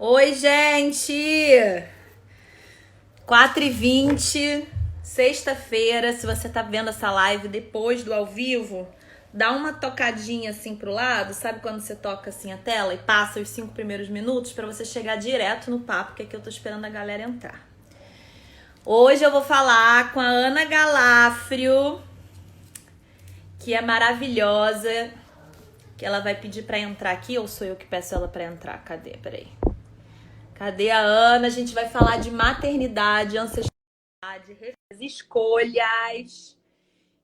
Oi, gente! 4h20, sexta-feira. Se você tá vendo essa live depois do ao vivo, dá uma tocadinha assim pro lado. Sabe quando você toca assim a tela e passa os 5 primeiros minutos pra você chegar direto no papo, que aqui eu tô esperando a galera entrar. Hoje eu vou falar com a Ana Galafrio, que é maravilhosa, que ela vai pedir pra entrar aqui, ou sou eu que peço ela pra entrar? Cadê? Peraí. Cadê a Ana? A gente vai falar de maternidade, ancestralidade, escolhas.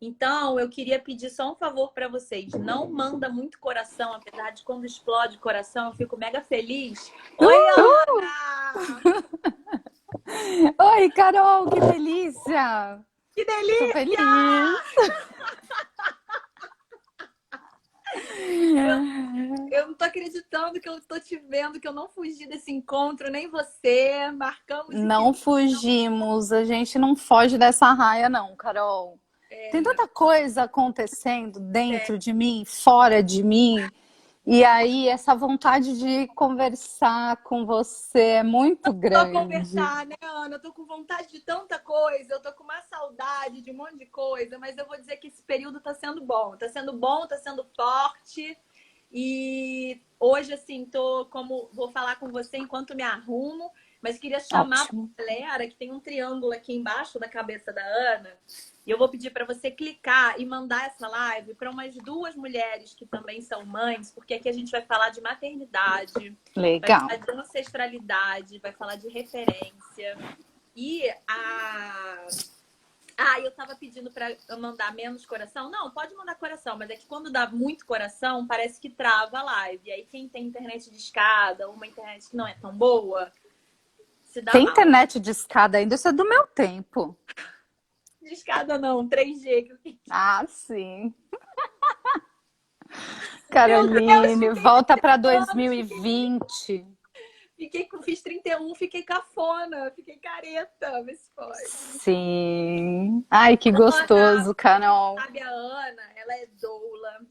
Então, eu queria pedir só um favor para vocês. Não manda muito coração, apesar de quando explode o coração, eu fico mega feliz. Oi, Ana! Oi, Carol, que delícia! Que Tô delícia! feliz. Eu não tô acreditando que eu tô te vendo, que eu não fugi desse encontro, nem você. Marcamos e Não ficamos. fugimos, a gente não foge dessa raia, não, Carol. Tem tanta coisa acontecendo dentro de mim, fora de mim, e aí essa vontade de conversar com você é muito Só grande. conversar, né, Ana? Eu tô com vontade de tanta coisa, eu tô com uma saudade de um monte de coisa, mas eu vou dizer que esse período tá sendo bom. Tá sendo bom, tá sendo forte. E hoje, assim, vou falar com você enquanto me arrumo, mas queria chamar Ótimo. a galera que tem um triângulo aqui embaixo da cabeça da Ana. E eu vou pedir para você clicar e mandar essa live para umas 2 mulheres que também são mães, porque aqui a gente vai falar de maternidade, vai Legal. falar de ancestralidade, vai falar de referência. E eu tava pedindo pra mandar menos coração. Não, pode mandar coração, mas é que quando dá muito coração, parece que trava a live. E aí quem tem internet de escada, ou uma internet que não é tão boa, se dá Tem mal. internet de escada ainda, isso é do meu tempo. De escada não, 3G que eu fiz. Ah, sim. Meu Deus, Caroline, fiquei volta para 30 anos,2020. fiz 31, fiquei cafona, fiquei careta, vê se pode. Sim. Ai, que Ana, gostoso, pra quem não Carol. sabe, a Ana, ela é doula,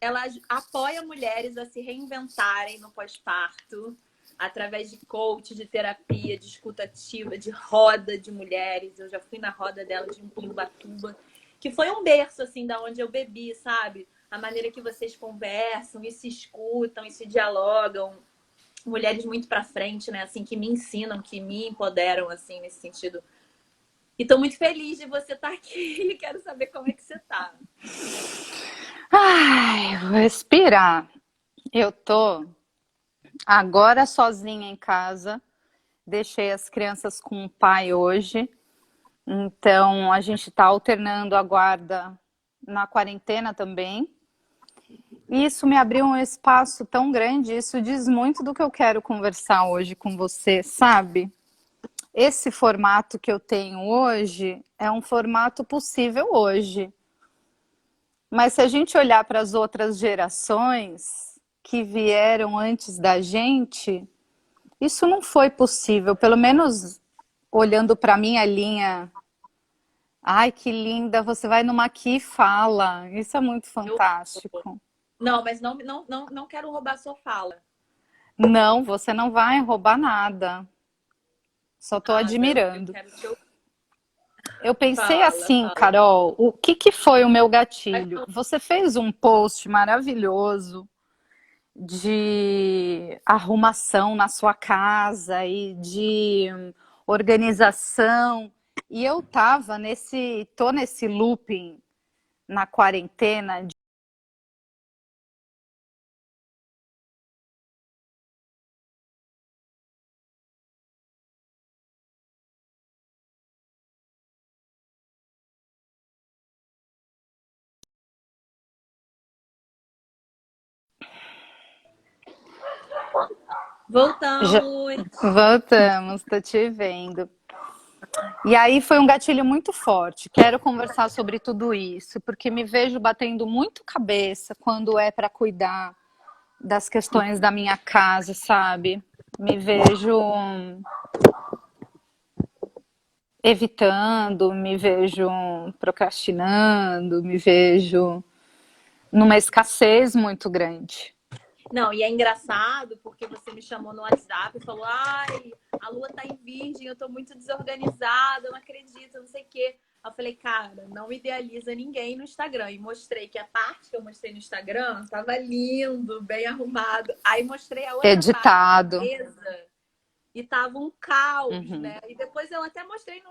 ela apoia mulheres a se reinventarem no pós-parto, através de coach, de terapia, de escuta ativa, de roda de mulheres. Eu já fui na roda dela de Ubatuba, que foi um berço, assim, da onde eu bebi, sabe? A maneira que vocês conversam e se escutam e se dialogam. Mulheres muito pra frente, né? Assim, que me ensinam, que me empoderam, assim, nesse sentido. E tô muito feliz de você estar aqui. Quero saber como é que você tá. Ai, vou respirar. Eu tô agora sozinha em casa. Deixei as crianças com o pai hoje. Então, a gente tá alternando a guarda na quarentena também. E isso me abriu um espaço tão grande. Isso diz muito do que eu quero conversar hoje com você, sabe? Esse formato que eu tenho hoje é um formato possível hoje. Mas se a gente olhar para as outras gerações que vieram antes da gente, isso não foi possível. Pelo menos olhando para a minha linha. Ai, que linda, você vai numa aqui e fala. Isso é muito Eu... fantástico. Não, mas não quero roubar sua fala. Não, você não vai roubar nada. Só estou Eu admirando. quero te ouvir. Eu pensei Fala, assim, fala. Carol, o que que foi o meu Vai gatilho? falar. Você fez um post maravilhoso de arrumação na sua casa e de organização. E eu tô nesse looping na quarentena. Já Voltamos. voltamos, tô te vendo. E aí foi um gatilho muito forte. Quero conversar sobre tudo isso, porque me vejo batendo muito cabeça quando é para cuidar das questões da minha casa, sabe? Me vejo evitando, me vejo procrastinando, me vejo numa escassez muito grande. Não, e é engraçado porque você me chamou no WhatsApp e falou: ai, a lua tá em virgem, eu tô muito desorganizada, eu não acredito, não sei o quê. Eu falei, cara, não idealiza ninguém no Instagram. E mostrei que a parte que eu mostrei no Instagram tava lindo, bem arrumado. Aí mostrei a outra parte da Editado. mesa e tava um caos, Uhum. né? E depois eu até mostrei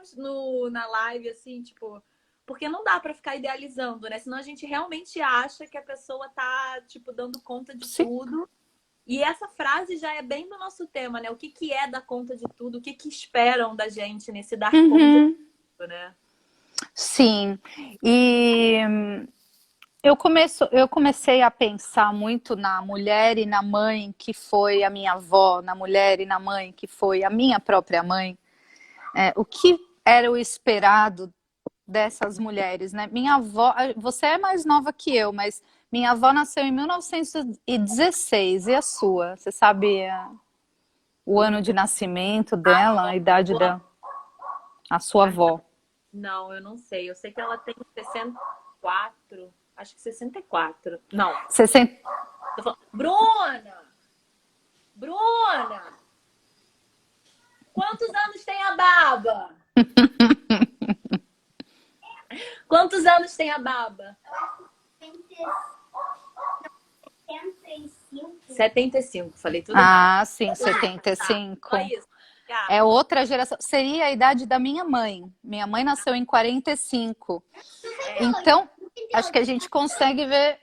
na live, assim, tipo, porque não dá pra ficar idealizando, né? Senão a gente realmente acha que a pessoa tá, tipo, dando conta de Sim. tudo. E essa frase já é bem do nosso tema, né? O que que é dar conta de tudo? O que que esperam da gente nesse dar conta de Uhum. tudo, né? Sim. E eu comecei a pensar muito na mulher e na mãe que foi a minha avó, na mulher e na mãe que foi a minha própria mãe. O que era o esperado dessas mulheres, né? Minha avó, você é mais nova que eu, mas minha avó nasceu em 1916. E a sua? Você sabe o ano de nascimento dela, a idade dela? A sua avó? Não, eu não sei. Eu sei que ela tem 64. Acho que 64. Não. 60. Tô falando... Bruna! Bruna! Quantos anos tem a Baba? Quantos anos tem a Baba? 75. Falei tudo errado. Ah, sim, Tá, só 75. isso. Ah, É outra geração. Seria a idade da minha mãe. Minha mãe nasceu em 45. Então, acho que a gente consegue ver.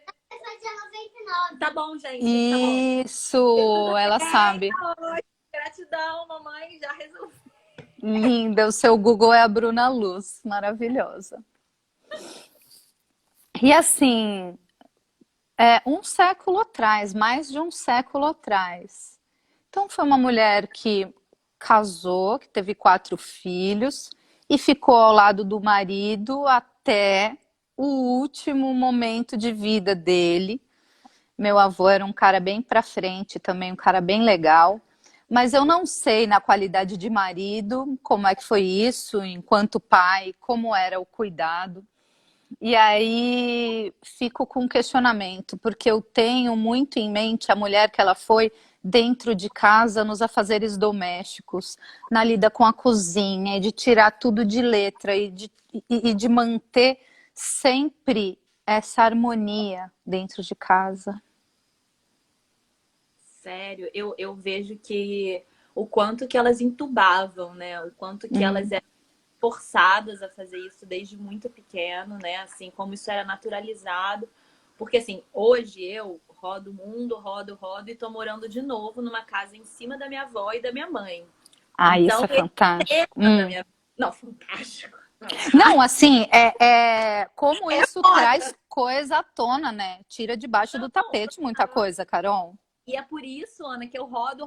tá bom, gente. Tá bom. Isso, ela sabe. Tá ótimo. Gratidão, mamãe. Já resolvi. Linda, o seu Google é a Bruna Luz, maravilhosa. E assim, um século atrás, mais de um século atrás. Então foi uma mulher que casou, que teve 4 filhos e ficou ao lado do marido até o último momento de vida dele. Meu avô era um cara bem pra frente, também um cara bem legal. Mas eu não sei na qualidade de marido como é que foi isso, enquanto pai, como era o cuidado. E aí fico com um questionamento, porque eu tenho muito em mente a mulher que ela foi dentro de casa nos afazeres domésticos, na lida com a cozinha, e de tirar tudo de letra e de manter sempre essa harmonia dentro de casa. Sério, eu vejo que o quanto que elas entubavam, né? O quanto que elas eram forçadas a fazer isso desde muito pequeno, né? Assim, como isso era naturalizado. Porque, assim, hoje eu rodo o mundo, rodo e tô morando de novo numa casa em cima da minha avó e da minha mãe. Ah, Então, isso é esse fantástico. tema da minha... Não, fantástico. Não. Não, assim, como É isso foda. traz coisa à tona, né? Tira debaixo do Não, tapete muita coisa, Carol. e é por isso, Ana, que eu rodo,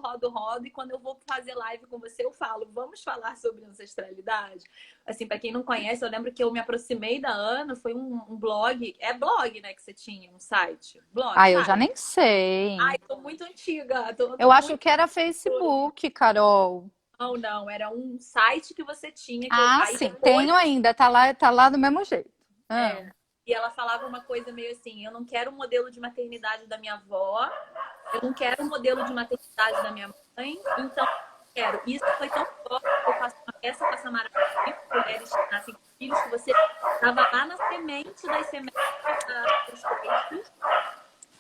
e quando eu vou fazer live com você, eu falo, vamos falar sobre ancestralidade? Assim, para quem não conhece, eu lembro que eu me aproximei da Ana, foi um blog, é blog, né, que você tinha, um site, blog, Ah, eu já sabe? nem sei. Ai, tô muito antiga, tô Eu acho muito... que era Facebook, Carol. Não, não, era um site que você tinha, que eu... Ah, Aí sim, depois, tenho ainda, tá lá do mesmo jeito. Ah. e ela falava uma coisa meio assim, eu não quero o modelo de maternidade da minha avó, eu não quero o modelo de maternidade da minha mãe, então eu quero. Isso foi tão forte que eu faço uma peça com a Samara, Mulheres que Nascem com Filhos, que você estava lá na semente das sementes dos peixes,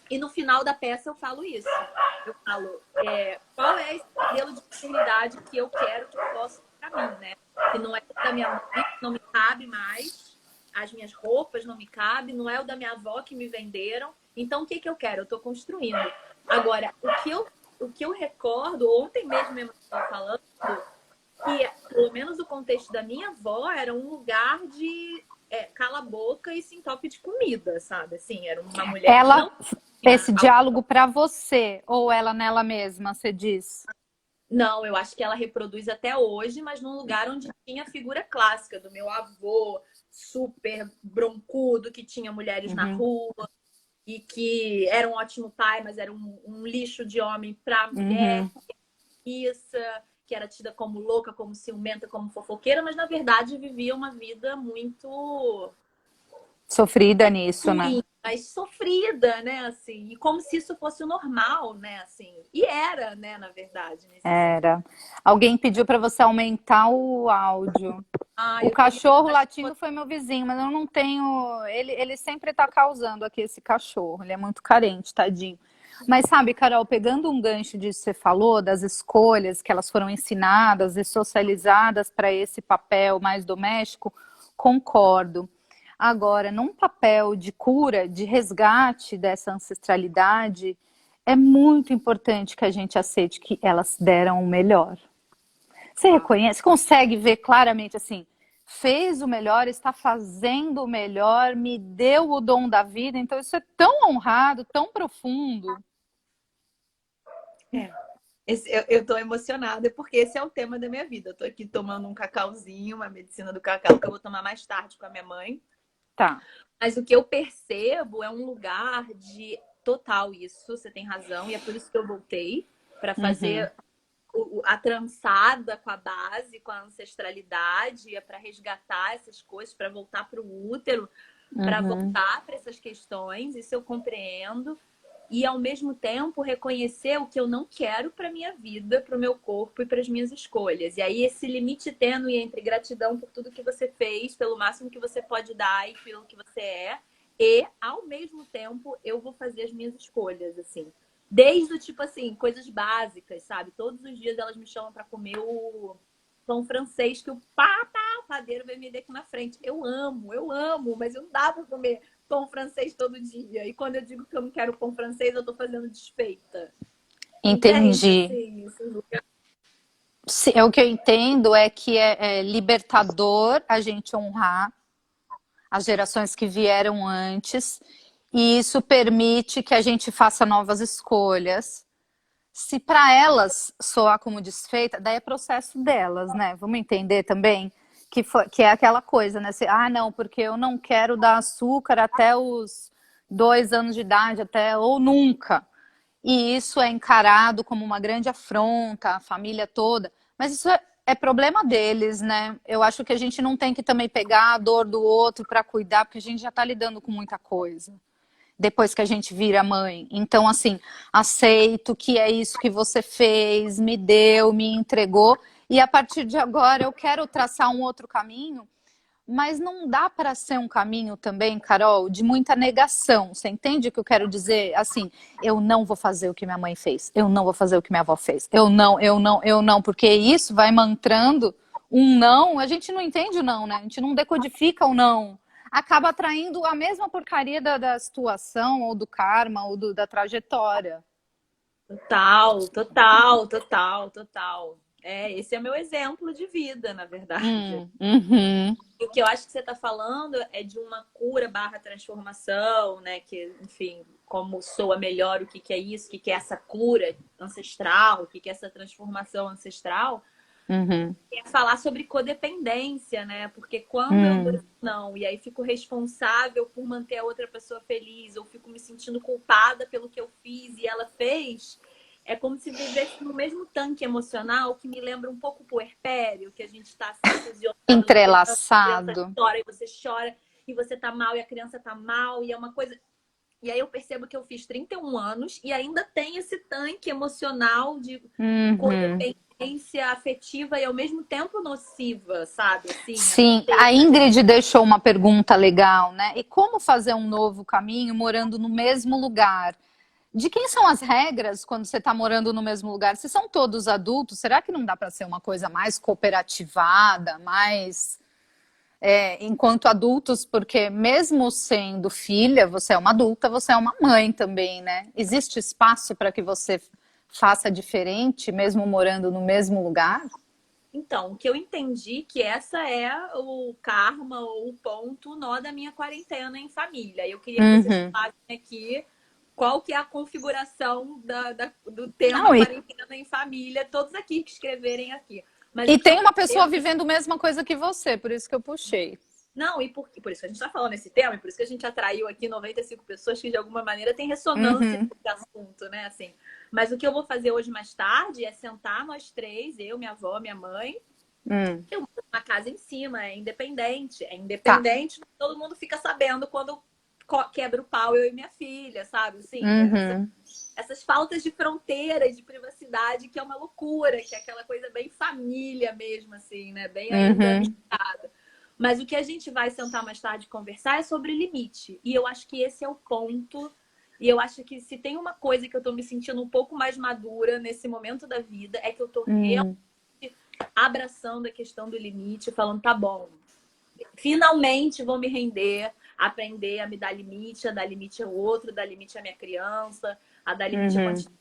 e no final da peça eu falo isso. Eu falo, qual é esse modelo de maternidade que eu quero que eu possa para mim, né? Que não é o da minha mãe, que não me cabe mais, as minhas roupas não me cabem, não é o da minha avó que me venderam. Então, o que que eu quero? Eu estou construindo. Agora, o que eu recordo, ontem mesmo eu estava falando, que pelo menos o contexto da minha avó era um lugar de cala a boca e se entope de comida, sabe? Assim, era uma mulher que Ela, não tinha... esse diálogo para você, ou ela nela mesma, você diz? Não, eu acho que ela reproduz até hoje, mas num lugar onde tinha a figura clássica do meu avô, super broncudo, que tinha mulheres na Uhum, rua e que era um ótimo pai, mas era um lixo de homem para mulher, uhum. isso, que era tida como louca, como ciumenta, como fofoqueira, mas na verdade vivia uma vida muito Sofrida nisso, né? Sim, mas sofrida, né, assim, e como se isso fosse o normal, né, assim, e era, né, na verdade, nesse sentido. Era. Alguém pediu para você aumentar o áudio. Ah, O eu tô muito... cachorro acho que latindo foi meu vizinho, mas eu não tenho. Ele sempre tá causando aqui esse cachorro. Ele é muito carente, tadinho. Mas sabe, Carol, pegando um gancho disso que você falou, das escolhas que elas foram ensinadas e socializadas para esse papel mais doméstico, concordo. Agora, num papel de cura, de resgate dessa ancestralidade, é muito importante que a gente aceite que elas deram o melhor. Você tá. reconhece, consegue ver claramente assim, fez o melhor, está fazendo o melhor, me deu o dom da vida, então isso é tão honrado, tão profundo. É. Eu tô emocionada porque esse é o tema da minha vida. Eu tô aqui tomando um cacauzinho, uma medicina do cacau que eu vou tomar mais tarde com a minha mãe. Tá. Mas o que eu percebo é um lugar de total isso, você tem razão, e é por isso que eu voltei para Uhum, fazer a trançada com a base, com a ancestralidade, é para resgatar essas coisas, para voltar para o útero, para uhum, voltar para essas questões, isso eu compreendo. E ao mesmo tempo reconhecer o que eu não quero para minha vida, para o meu corpo e para as minhas escolhas. E aí esse limite tênue entre gratidão por tudo que você fez, pelo máximo que você pode dar e pelo que você é, e ao mesmo tempo eu vou fazer as minhas escolhas, assim. Desde o tipo assim, coisas básicas, sabe? Todos os dias elas me chamam para comer o pão francês que o padeiro vai me dar aqui na frente. Eu amo, mas não dá para comer pão francês todo dia. E quando eu digo que eu não quero pão francês, eu tô fazendo desfeita. Entende? entendi. Assim, isso... O que eu entendo é que é libertador a gente honrar as gerações que vieram antes, e isso permite que a gente faça novas escolhas. Se para elas soar como desfeita, daí é processo delas, né? Vamos entender também que é aquela coisa, né? Não, porque eu não quero dar açúcar até os 2 anos de idade, até ou nunca. E isso é encarado como uma grande afronta à família toda. Mas isso é problema deles, né? Eu acho que a gente não tem que também pegar a dor do outro para cuidar, porque a gente já está lidando com muita coisa depois que a gente vira mãe. Então, assim, aceito que é isso que você fez, me deu, me entregou, e a partir de agora eu quero traçar um outro caminho, mas não dá para ser um caminho também, Carol, de muita negação. Você entende o que eu quero dizer? Assim, eu não vou fazer o que minha mãe fez, eu não vou fazer o que minha avó fez, eu não, porque isso vai mantrando um não, a gente não entende o não, né? A gente não decodifica o não. Acaba atraindo a mesma porcaria da situação, ou do karma, ou da trajetória. Total, total, total, total. É, esse é meu exemplo de vida, na verdade. Uhum, E o que eu acho que você está falando é de uma cura barra transformação, né? Que, enfim, como soa melhor o que, que é isso, o que, que é essa cura ancestral, o que, que é essa transformação ancestral. uhum, É falar sobre codependência, né? Porque quando eu dou uhum. esse não e aí fico responsável por manter a outra pessoa feliz, ou fico me sentindo culpada pelo que eu fiz e ela fez, é como se vivesse no mesmo tanque emocional que me lembra um pouco o puerpério, que a gente está assim, fusionando, a criança Entrelaçado. chora e você chora, e você tá mal e a criança tá mal, e é uma coisa. E aí eu percebo que eu fiz 31 anos e ainda tem esse tanque emocional de Uhum. codependência afetiva e ao mesmo tempo nociva, sabe? Assim, essa Sim, a teia. Ingrid deixou uma pergunta legal, né? E como fazer um novo caminho morando no mesmo lugar? De quem são as regras quando você está morando no mesmo lugar? Se são todos adultos, será que não dá para ser uma coisa mais cooperativada, mais enquanto adultos? Porque mesmo sendo filha, você é uma adulta, você é uma mãe também, né? Existe espaço para que você faça diferente, mesmo morando no mesmo lugar? Então, o que eu entendi que essa é o karma ou o ponto nó da minha quarentena em família. Eu queria que vocês Uhum. falassem aqui qual que é a configuração do Não, tema quarentena em família, todos aqui que escreverem aqui. Mas e o que eu tem uma pessoa percebo... vivendo a mesma coisa que você, por isso que eu puxei. Não, e por isso que a gente está falando esse tema, e por isso que a gente atraiu aqui 95 pessoas que de alguma maneira têm ressonância Uhum. com esse assunto, né? Assim. Mas o que eu vou fazer hoje mais tarde é sentar nós três, eu, minha avó, minha mãe, Hum. Eu moro numa casa em cima, é independente. É Tá. independente, todo mundo fica sabendo quando quebra o pau eu e minha filha, sabe? Assim, Uhum. essas faltas de fronteira e de privacidade que é uma loucura, que é aquela coisa bem família mesmo, assim, né? Bem Uhum. organizada. Mas o que a gente vai sentar mais tarde e conversar é sobre limite. E eu acho que esse é o ponto. E eu acho que se tem uma coisa que eu tô me sentindo um pouco mais madura nesse momento da vida, é que eu tô realmente Uhum. abraçando a questão do limite, falando, tá bom, finalmente vou me render, aprender a me dar limite, a dar limite ao outro, dar limite à minha criança, a dar limite a Uhum. quantidade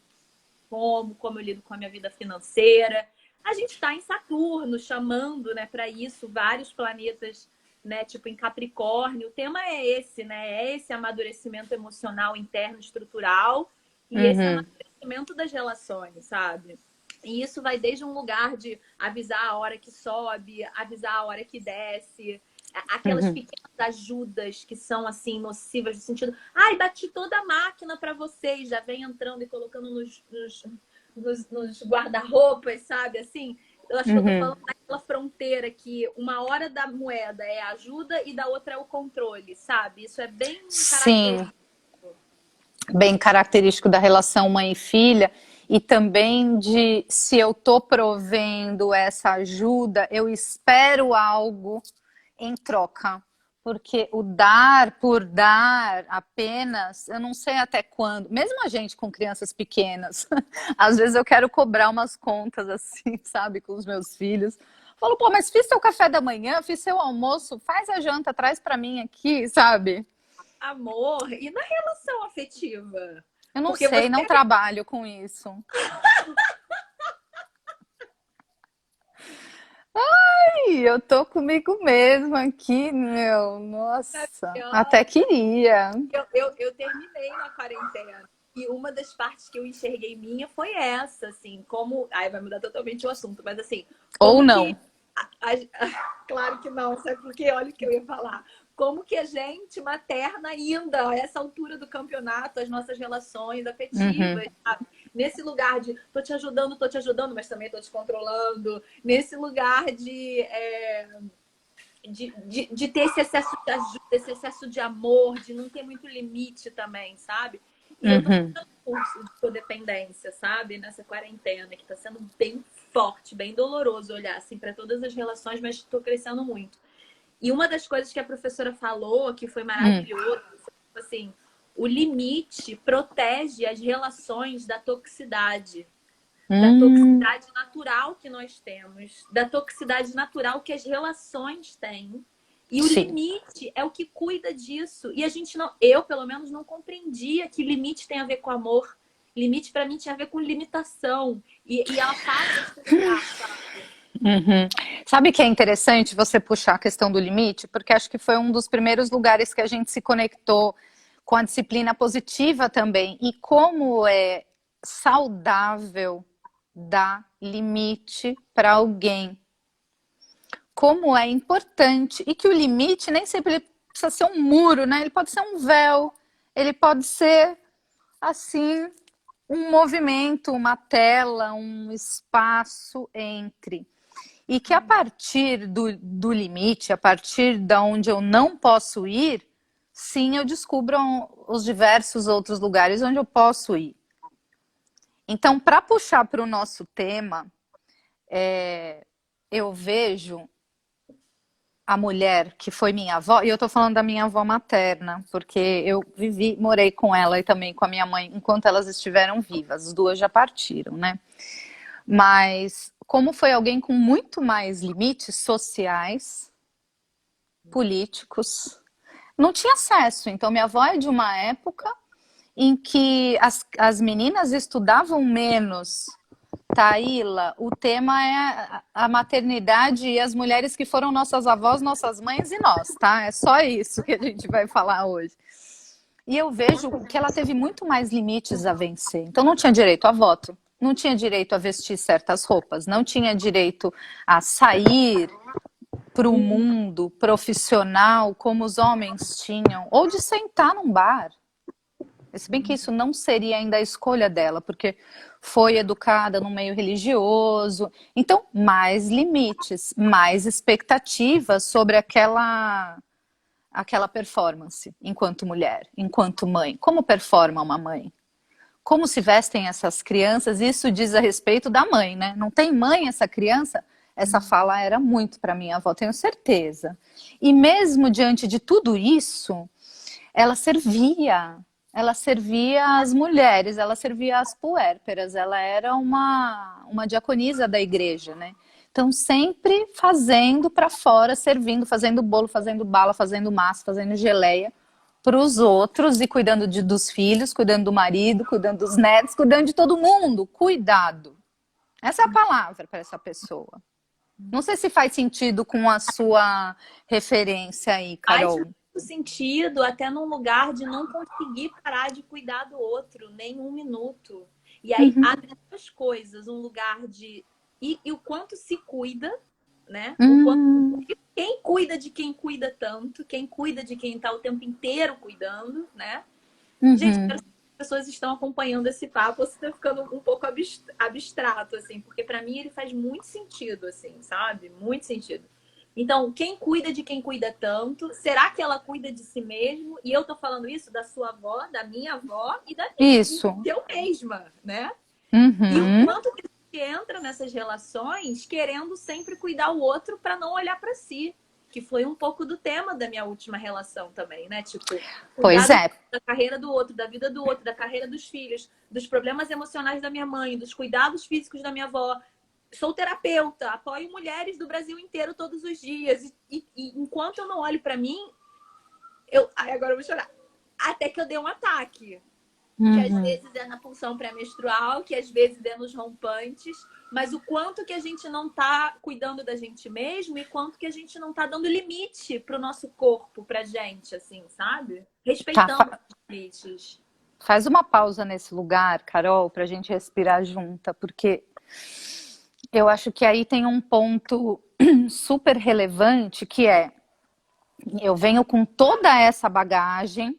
como eu lido com a minha vida financeira. A gente está em Saturno, chamando, né, para isso vários planetas, né, tipo em Capricórnio. O tema é esse, né? É esse amadurecimento emocional interno estrutural e esse Uhum. amadurecimento das relações, sabe? E isso vai desde um lugar de avisar a hora que sobe, avisar a hora que desce, aquelas Uhum. pequenas ajudas que são assim nocivas no sentido, ai, bati toda a máquina para vocês, já vem entrando e colocando nos guarda-roupas, sabe? Assim, eu acho que eu tô Uhum. falando daquela fronteira que uma hora da moeda é a ajuda e da outra é o controle, sabe? Isso é bem Sim, característico. bem característico da relação mãe e filha, e também de se eu estou provendo essa ajuda, eu espero algo em troca. Porque o dar por dar apenas, eu não sei até quando, mesmo a gente com crianças pequenas, às vezes eu quero cobrar umas contas assim, sabe, com os meus filhos. Falo, pô, mas fiz teu café da manhã, fiz seu almoço, faz a janta, traz para mim aqui, sabe? Amor e na relação afetiva. Eu não Porque sei, você não trabalho com isso. Ih, eu tô comigo mesma aqui, meu. Nossa, até queria. eu terminei na quarentena. E uma das partes que eu enxerguei minha foi essa, assim, como. Ai, vai mudar totalmente o assunto, mas assim, Ou como que. não. Claro que não, sabe por quê? Olha o que eu ia falar. Como que a gente materna ainda, a essa altura do campeonato, as nossas relações Uhum, afetivas, sabe? Nesse lugar de tô te ajudando, mas também tô te controlando. Nesse lugar de ter esse excesso de ajuda, esse excesso de amor, de não ter muito limite também, sabe? E eu tô uhum, fazendo um curso de codependência, sabe? Nessa quarentena, que tá sendo bem forte, bem doloroso olhar assim para todas as relações, mas tô crescendo muito. E uma das coisas que a professora falou, que foi maravilhoso, foi tipo assim, o limite protege as relações da hum, toxicidade natural que nós temos, da toxicidade natural que as relações têm. E o sim. limite é o que cuida disso. E a gente não, eu pelo menos não compreendia que limite tem a ver com amor. Limite para mim tinha a ver com limitação. E ela faz esse lugar, sabe? Uhum. Sabe que é interessante você puxar a questão do limite? Porque acho que foi um dos primeiros lugares que a gente se conectou com a disciplina positiva também. E como é saudável dar limite para alguém. Como é importante. E que o limite nem sempre ele precisa ser um muro, né? Ele pode ser um véu, ele pode ser assim um movimento, uma tela, um espaço entre. E que a partir do limite, a partir da onde eu não posso ir, sim, eu descubro os diversos outros lugares onde eu posso ir. Então, para puxar para o nosso tema, eu vejo a mulher que foi minha avó, e eu tô falando da minha avó materna, porque eu vivi, morei com ela e também com a minha mãe enquanto elas estiveram vivas. As duas já partiram, né? Mas como foi alguém com muito mais limites sociais, políticos, não tinha acesso. Então, minha avó é de uma época em que as meninas estudavam menos. Taíla, o tema é a maternidade e as mulheres que foram nossas avós, nossas mães e nós, tá? É só isso que a gente vai falar hoje. E eu vejo que ela teve muito mais limites a vencer. Então não tinha direito a voto, não tinha direito a vestir certas roupas, não tinha direito a sair para o mundo profissional como os homens tinham, ou de sentar num bar. Se bem que isso não seria ainda a escolha dela, porque foi educada no meio religioso. Então, mais limites, mais expectativas sobre aquela performance enquanto mulher, enquanto mãe. Como performa uma mãe? Como se vestem essas crianças? Isso diz a respeito da mãe, né? Não tem mãe essa criança? Essa fala era muito para minha avó, tenho certeza. E mesmo diante de tudo isso, ela servia. Ela servia as mulheres, ela servia as puérperas, ela era uma diaconisa da igreja, né? Então, sempre fazendo para fora, servindo, fazendo bolo, fazendo bala, fazendo massa, fazendo geleia para os outros e cuidando dos filhos, cuidando do marido, cuidando dos netos, cuidando de todo mundo. Cuidado. Essa é a palavra para essa pessoa. Não sei se faz sentido com a sua referência aí, Faz Carol. muito sentido até num lugar de não conseguir parar de cuidar do outro, nem um minuto. E aí abre duas coisas, um lugar de... E o quanto se cuida, né? O quanto... Quem cuida de quem cuida tanto, quem cuida de quem está o tempo inteiro cuidando, né? Gente, as pessoas estão acompanhando esse papo, você está ficando um pouco abstrato, assim, porque para mim ele faz muito sentido, assim, sabe? Muito sentido. Então, quem cuida de quem cuida tanto, será que ela cuida de si mesmo? E eu tô falando isso da sua avó, da minha avó e da minha, Isso. eu mesma, né? Uhum. E o quanto que a gente entra nessas relações querendo sempre cuidar o outro para não olhar para si. Que foi um pouco do tema da minha última relação também, né? Tipo, Pois é. da carreira do outro, da vida do outro, da carreira dos filhos, dos problemas emocionais da minha mãe, dos cuidados físicos da minha avó. Sou terapeuta, apoio mulheres do Brasil inteiro todos os dias. E enquanto eu não olho para mim, Ai, agora eu vou chorar. Até que eu dei um ataque. Que às vezes é na pulsão pré-menstrual, que às vezes é nos rompantes, mas o quanto que a gente não tá cuidando da gente mesmo e quanto que a gente não tá dando limite pro nosso corpo, pra gente, assim, sabe? Respeitando os limites. Faz uma pausa nesse lugar, Carol, pra gente respirar junta, porque eu acho que aí tem um ponto super relevante que é, eu venho com toda essa bagagem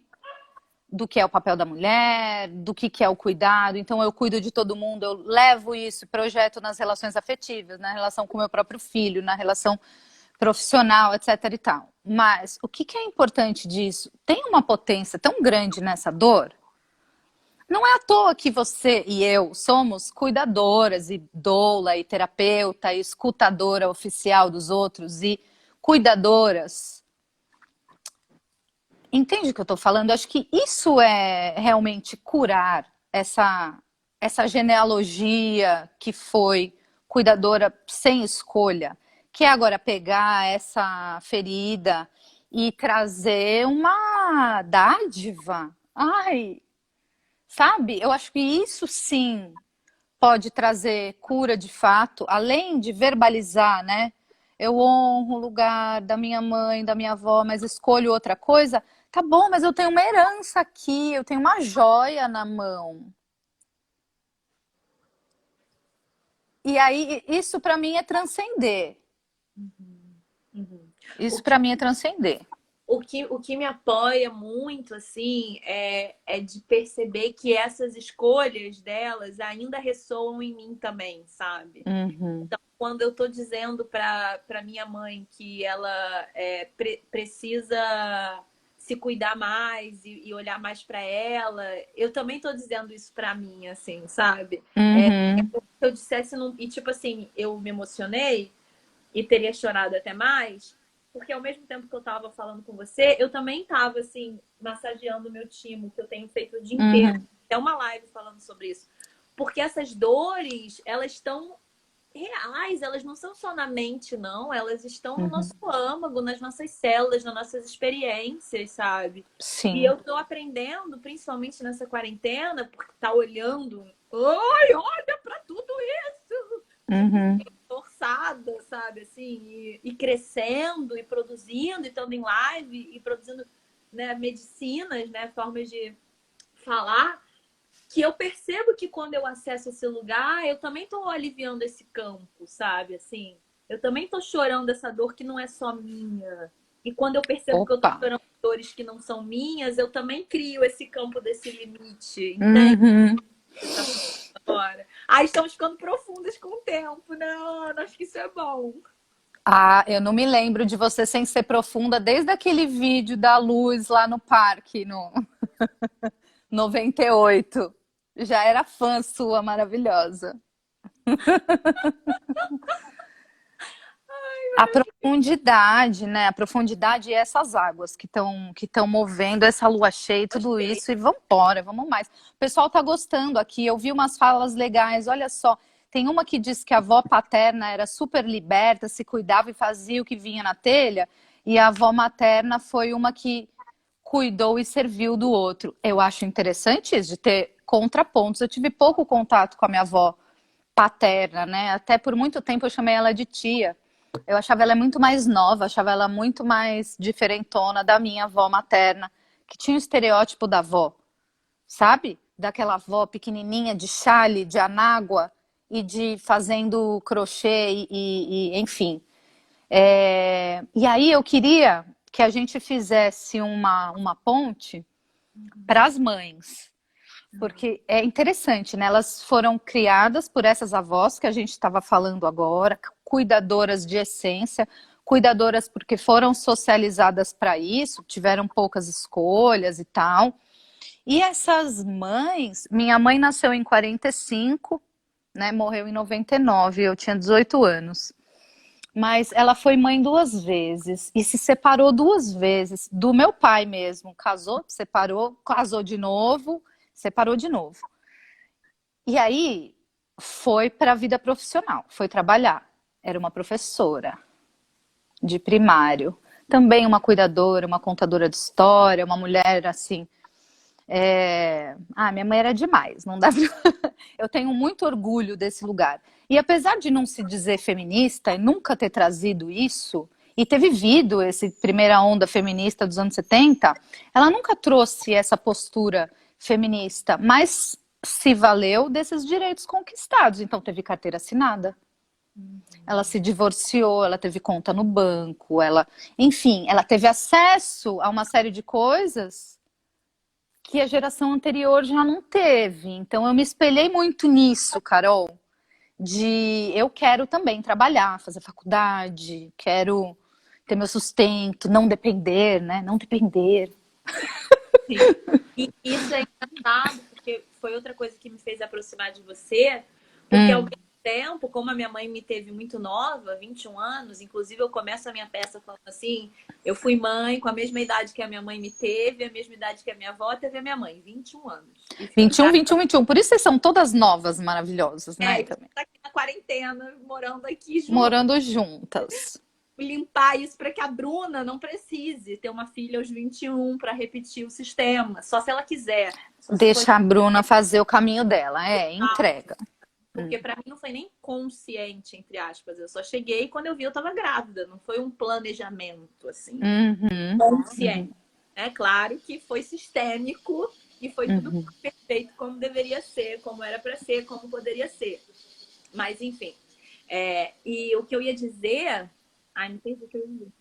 do que é o papel da mulher, do que é o cuidado, então eu cuido de todo mundo, eu levo isso, projeto nas relações afetivas, na relação com o meu próprio filho, na relação profissional, etc e tal. Mas o que é importante disso? Tem uma potência tão grande nessa dor. Não é à toa que você e eu somos cuidadoras e doula e terapeuta e escutadora oficial dos outros e cuidadoras. Entende o que eu estou falando? Acho que isso é realmente curar essa genealogia que foi cuidadora sem escolha, que é agora pegar essa ferida e trazer uma dádiva. Ai, sabe? Eu acho que isso sim pode trazer cura de fato, além de verbalizar, né? Eu honro o lugar da minha mãe, da minha avó, mas escolho outra coisa. Tá bom, mas eu tenho uma herança aqui, eu tenho uma joia na mão. E aí, isso para mim é transcender. Isso para mim é transcender. O que me apoia muito, assim, é de perceber que essas escolhas delas ainda ressoam em mim também, sabe? Então, quando eu tô dizendo pra minha mãe que ela precisa se cuidar mais e olhar mais pra ela, eu também tô dizendo isso pra mim, assim, sabe? Se eu dissesse, e tipo assim, eu me emocionei e teria chorado até mais, porque ao mesmo tempo que eu tava falando com você, eu também tava, assim, massageando o meu timo, que eu tenho feito o dia inteiro. Até uma live falando sobre isso. Porque essas dores, elas estão reais, elas não são só na mente, não. Elas estão no nosso âmago, nas nossas células, nas nossas experiências, sabe? Sim. E eu tô aprendendo, principalmente nessa quarentena, porque tá olhando... Ai, olha pra tudo isso! Forçada, sabe, assim, e crescendo, e produzindo, e estando em live, e produzindo, né, medicinas, né, formas de falar, que eu percebo que quando eu acesso esse lugar, eu também tô aliviando esse campo, sabe, assim, eu também tô chorando essa dor que não é só minha, E quando eu percebo que eu tô Opa. superando dores que não são minhas, eu também crio esse campo desse limite, entende? Uhum. Você tá falando agora. Aí estamos ficando profundas com o tempo, né, Ana? Acho que isso é bom. Ah, eu não me lembro de você sem ser profunda desde aquele vídeo da luz lá no parque, no 98. Já era fã sua, maravilhosa. A profundidade, né? A profundidade e essas águas que estão movendo essa lua cheia e tudo Gostei. isso. E vamos embora, vamos mais. O pessoal tá gostando aqui. Eu vi umas falas legais. Olha só, tem uma que diz que a avó paterna era super liberta, se cuidava e fazia o que vinha na telha. E a avó materna foi uma que cuidou e serviu do outro. Eu acho interessante isso, de ter contrapontos. Eu tive pouco contato com a minha avó paterna, né? Até por muito tempo eu chamei ela de tia. Eu achava ela muito mais nova, achava ela muito mais diferentona da minha avó materna, que tinha o estereótipo da avó, sabe? Daquela avó pequenininha de chale, de anágua e de fazendo crochê enfim. E aí eu queria que a gente fizesse uma ponte para as mães, porque é interessante, né? Elas foram criadas por essas avós que a gente estava falando agora, cuidadoras de essência, cuidadoras porque foram socializadas para isso, tiveram poucas escolhas e tal. E essas mães, minha mãe nasceu em 45, né? Morreu em 99, eu tinha 18 anos. Mas ela foi mãe duas vezes e se separou duas vezes do meu pai mesmo. Casou, separou, casou de novo, separou de novo. E aí foi para a vida profissional, foi trabalhar. Era uma professora de primário, também uma cuidadora, uma contadora de história, uma mulher assim. Minha mãe era demais, não dá pra... Eu tenho muito orgulho desse lugar. E apesar de não se dizer feminista e nunca ter trazido isso, e ter vivido essa primeira onda feminista dos anos 70, ela nunca trouxe essa postura feminista, mas se valeu desses direitos conquistados. Então teve carteira assinada, ela se divorciou, ela teve conta no banco, enfim, ela teve acesso a uma série de coisas que a geração anterior já não teve. Então eu me espelhei muito nisso, Carol, de eu quero também trabalhar, fazer faculdade, quero ter meu sustento, não depender, né? Não depender. Sim. E isso é engraçado, porque foi outra coisa que me fez aproximar de você, porque ao mesmo tempo, como a minha mãe me teve muito nova, 21 anos, inclusive eu começo a minha peça falando assim, eu fui mãe com a mesma idade que a minha mãe me teve, a mesma idade que a minha avó teve a minha mãe, 21 anos. E foi 21, 21, 21. Por isso vocês são todas novas, maravilhosas, né? e você Também. tá aqui na quarentena, morando aqui junto. Morando juntas. Limpar isso para que a Bruna não precise ter uma filha aos 21 para repetir o sistema, só se ela quiser. Só se for Deixa a Bruna fazer o caminho dela. Entrega. porque para mim não foi nem consciente, entre aspas. Eu só cheguei e quando eu vi eu tava grávida. Não foi um planejamento, assim, consciente. É claro que foi sistêmico e foi tudo perfeito como deveria ser, como era para ser, como poderia ser. Mas, enfim. E o que eu ia dizer... Ai, não perdi o que eu ia dizer.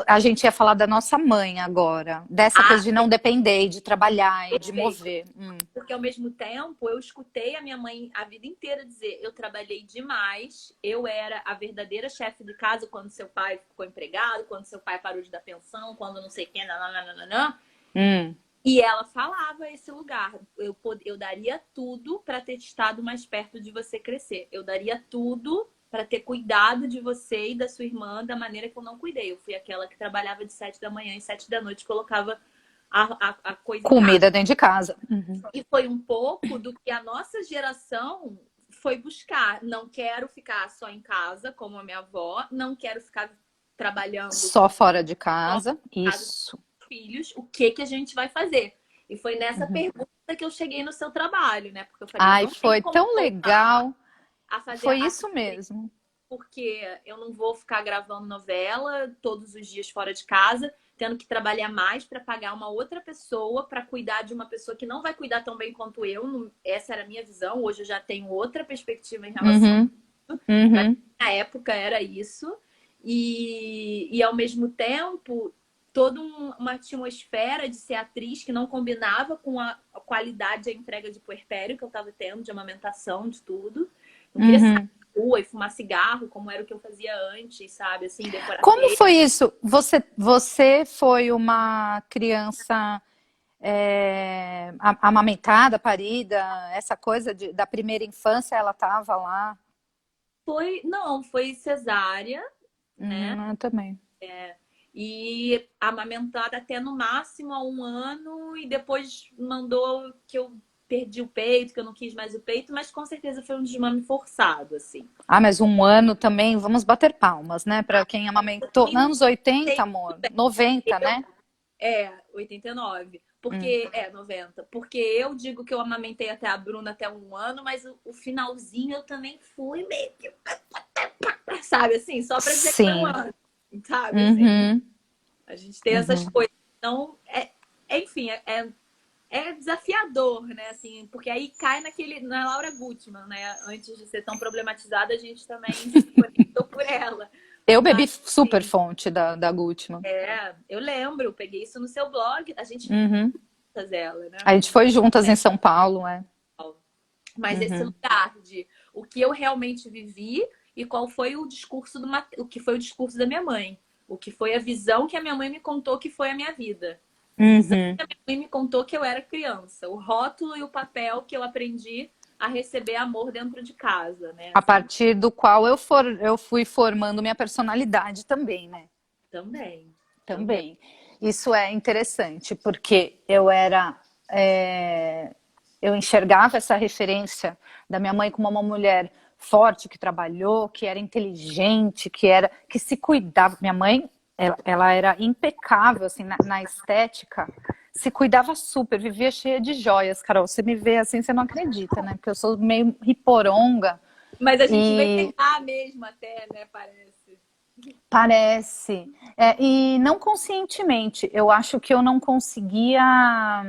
A gente ia falar da nossa mãe agora. Dessa coisa de não depender, de trabalhar e de mover. Porque ao mesmo tempo eu escutei a minha mãe a vida inteira dizer: eu trabalhei demais, eu era a verdadeira chefe de casa quando seu pai ficou empregado, quando seu pai parou de dar pensão, quando não sei quem, nananana. E ela falava esse lugar: eu daria tudo para ter estado mais perto de você crescer, eu daria tudo para ter cuidado de você e da sua irmã da maneira que eu não cuidei. Eu fui aquela que trabalhava de 7 da manhã e 7 da noite colocava a coisa Comida dentro de casa. E foi um pouco do que a nossa geração foi buscar. Não quero ficar só em casa, como a minha avó. Não quero ficar trabalhando só fora de casa. Isso. Com filhos. O que a gente vai fazer? E foi nessa pergunta que eu cheguei no seu trabalho, né? Porque eu falei, Ai, não foi tão legal. a fazer Foi isso mesmo. Porque eu não vou ficar gravando novela todos os dias fora de casa, tendo que trabalhar mais para pagar uma outra pessoa para cuidar de uma pessoa que não vai cuidar tão bem quanto eu. Essa era a minha visão. Hoje eu já tenho outra perspectiva em relação a isso. Na época era isso. e ao mesmo tempo toda uma atmosfera de ser atriz que não combinava com a qualidade e a entrega de puerpério que eu estava tendo, de amamentação, de tudo. Não queria sair Uhum. na rua e fumar cigarro, como era o que eu fazia antes, sabe? Assim, decorar Como peito. foi isso? Você foi uma criança amamentada, parida, essa coisa da primeira infância, ela estava lá? Não, foi cesárea, né? Uhum, eu também. E amamentada até no máximo a 1 ano, e depois mandou que eu perdi o peito, que eu não quis mais o peito, mas com certeza foi um desmame forçado, assim. Ah, mas 1 ano também, vamos bater palmas, né? Para quem amamentou. E Anos 80, amor. 90, né? 89. Hum. Porque, 90. Porque eu digo que eu amamentei até a Bruna até 1 ano, mas o finalzinho eu também fui meio que. Sabe assim? Só pra dizer que foi um Sim. ano. Sabe assim? Uhum, A gente tem essas uhum. coisas. Então, enfim, é desafiador, né? Assim, porque aí cai na Laura Gutman, né? Antes de ser tão problematizada, a gente também se conectou por ela. Eu bebi Mas, super assim, fonte da Gutman. eu lembro, eu peguei isso no seu blog, a gente Uhum. fez ela, né? A gente foi juntas em São Paulo, é. Mas esse Uhum. lugar de o que eu realmente vivi e qual foi o discurso o que foi o discurso da minha mãe, o que foi a visão que a minha mãe me contou que foi a minha vida, a visão Uhum. que a minha mãe me contou que eu era criança, o rótulo e o papel que eu aprendi a receber amor dentro de casa, né? A Assim, partir do qual eu fui formando minha personalidade também, né? também, também. Também. Isso é interessante, porque é, eu enxergava essa referência da minha mãe como uma mulher forte, que trabalhou, que era inteligente, que se cuidava. Minha mãe, ela era impecável, assim, na estética, se cuidava super, vivia cheia de joias, Carol. Você me vê assim, você não acredita, né? Porque eu sou meio riporonga Mas a gente vem e errar mesmo até, né? Parece. parece. E não conscientemente. Eu acho que eu não conseguia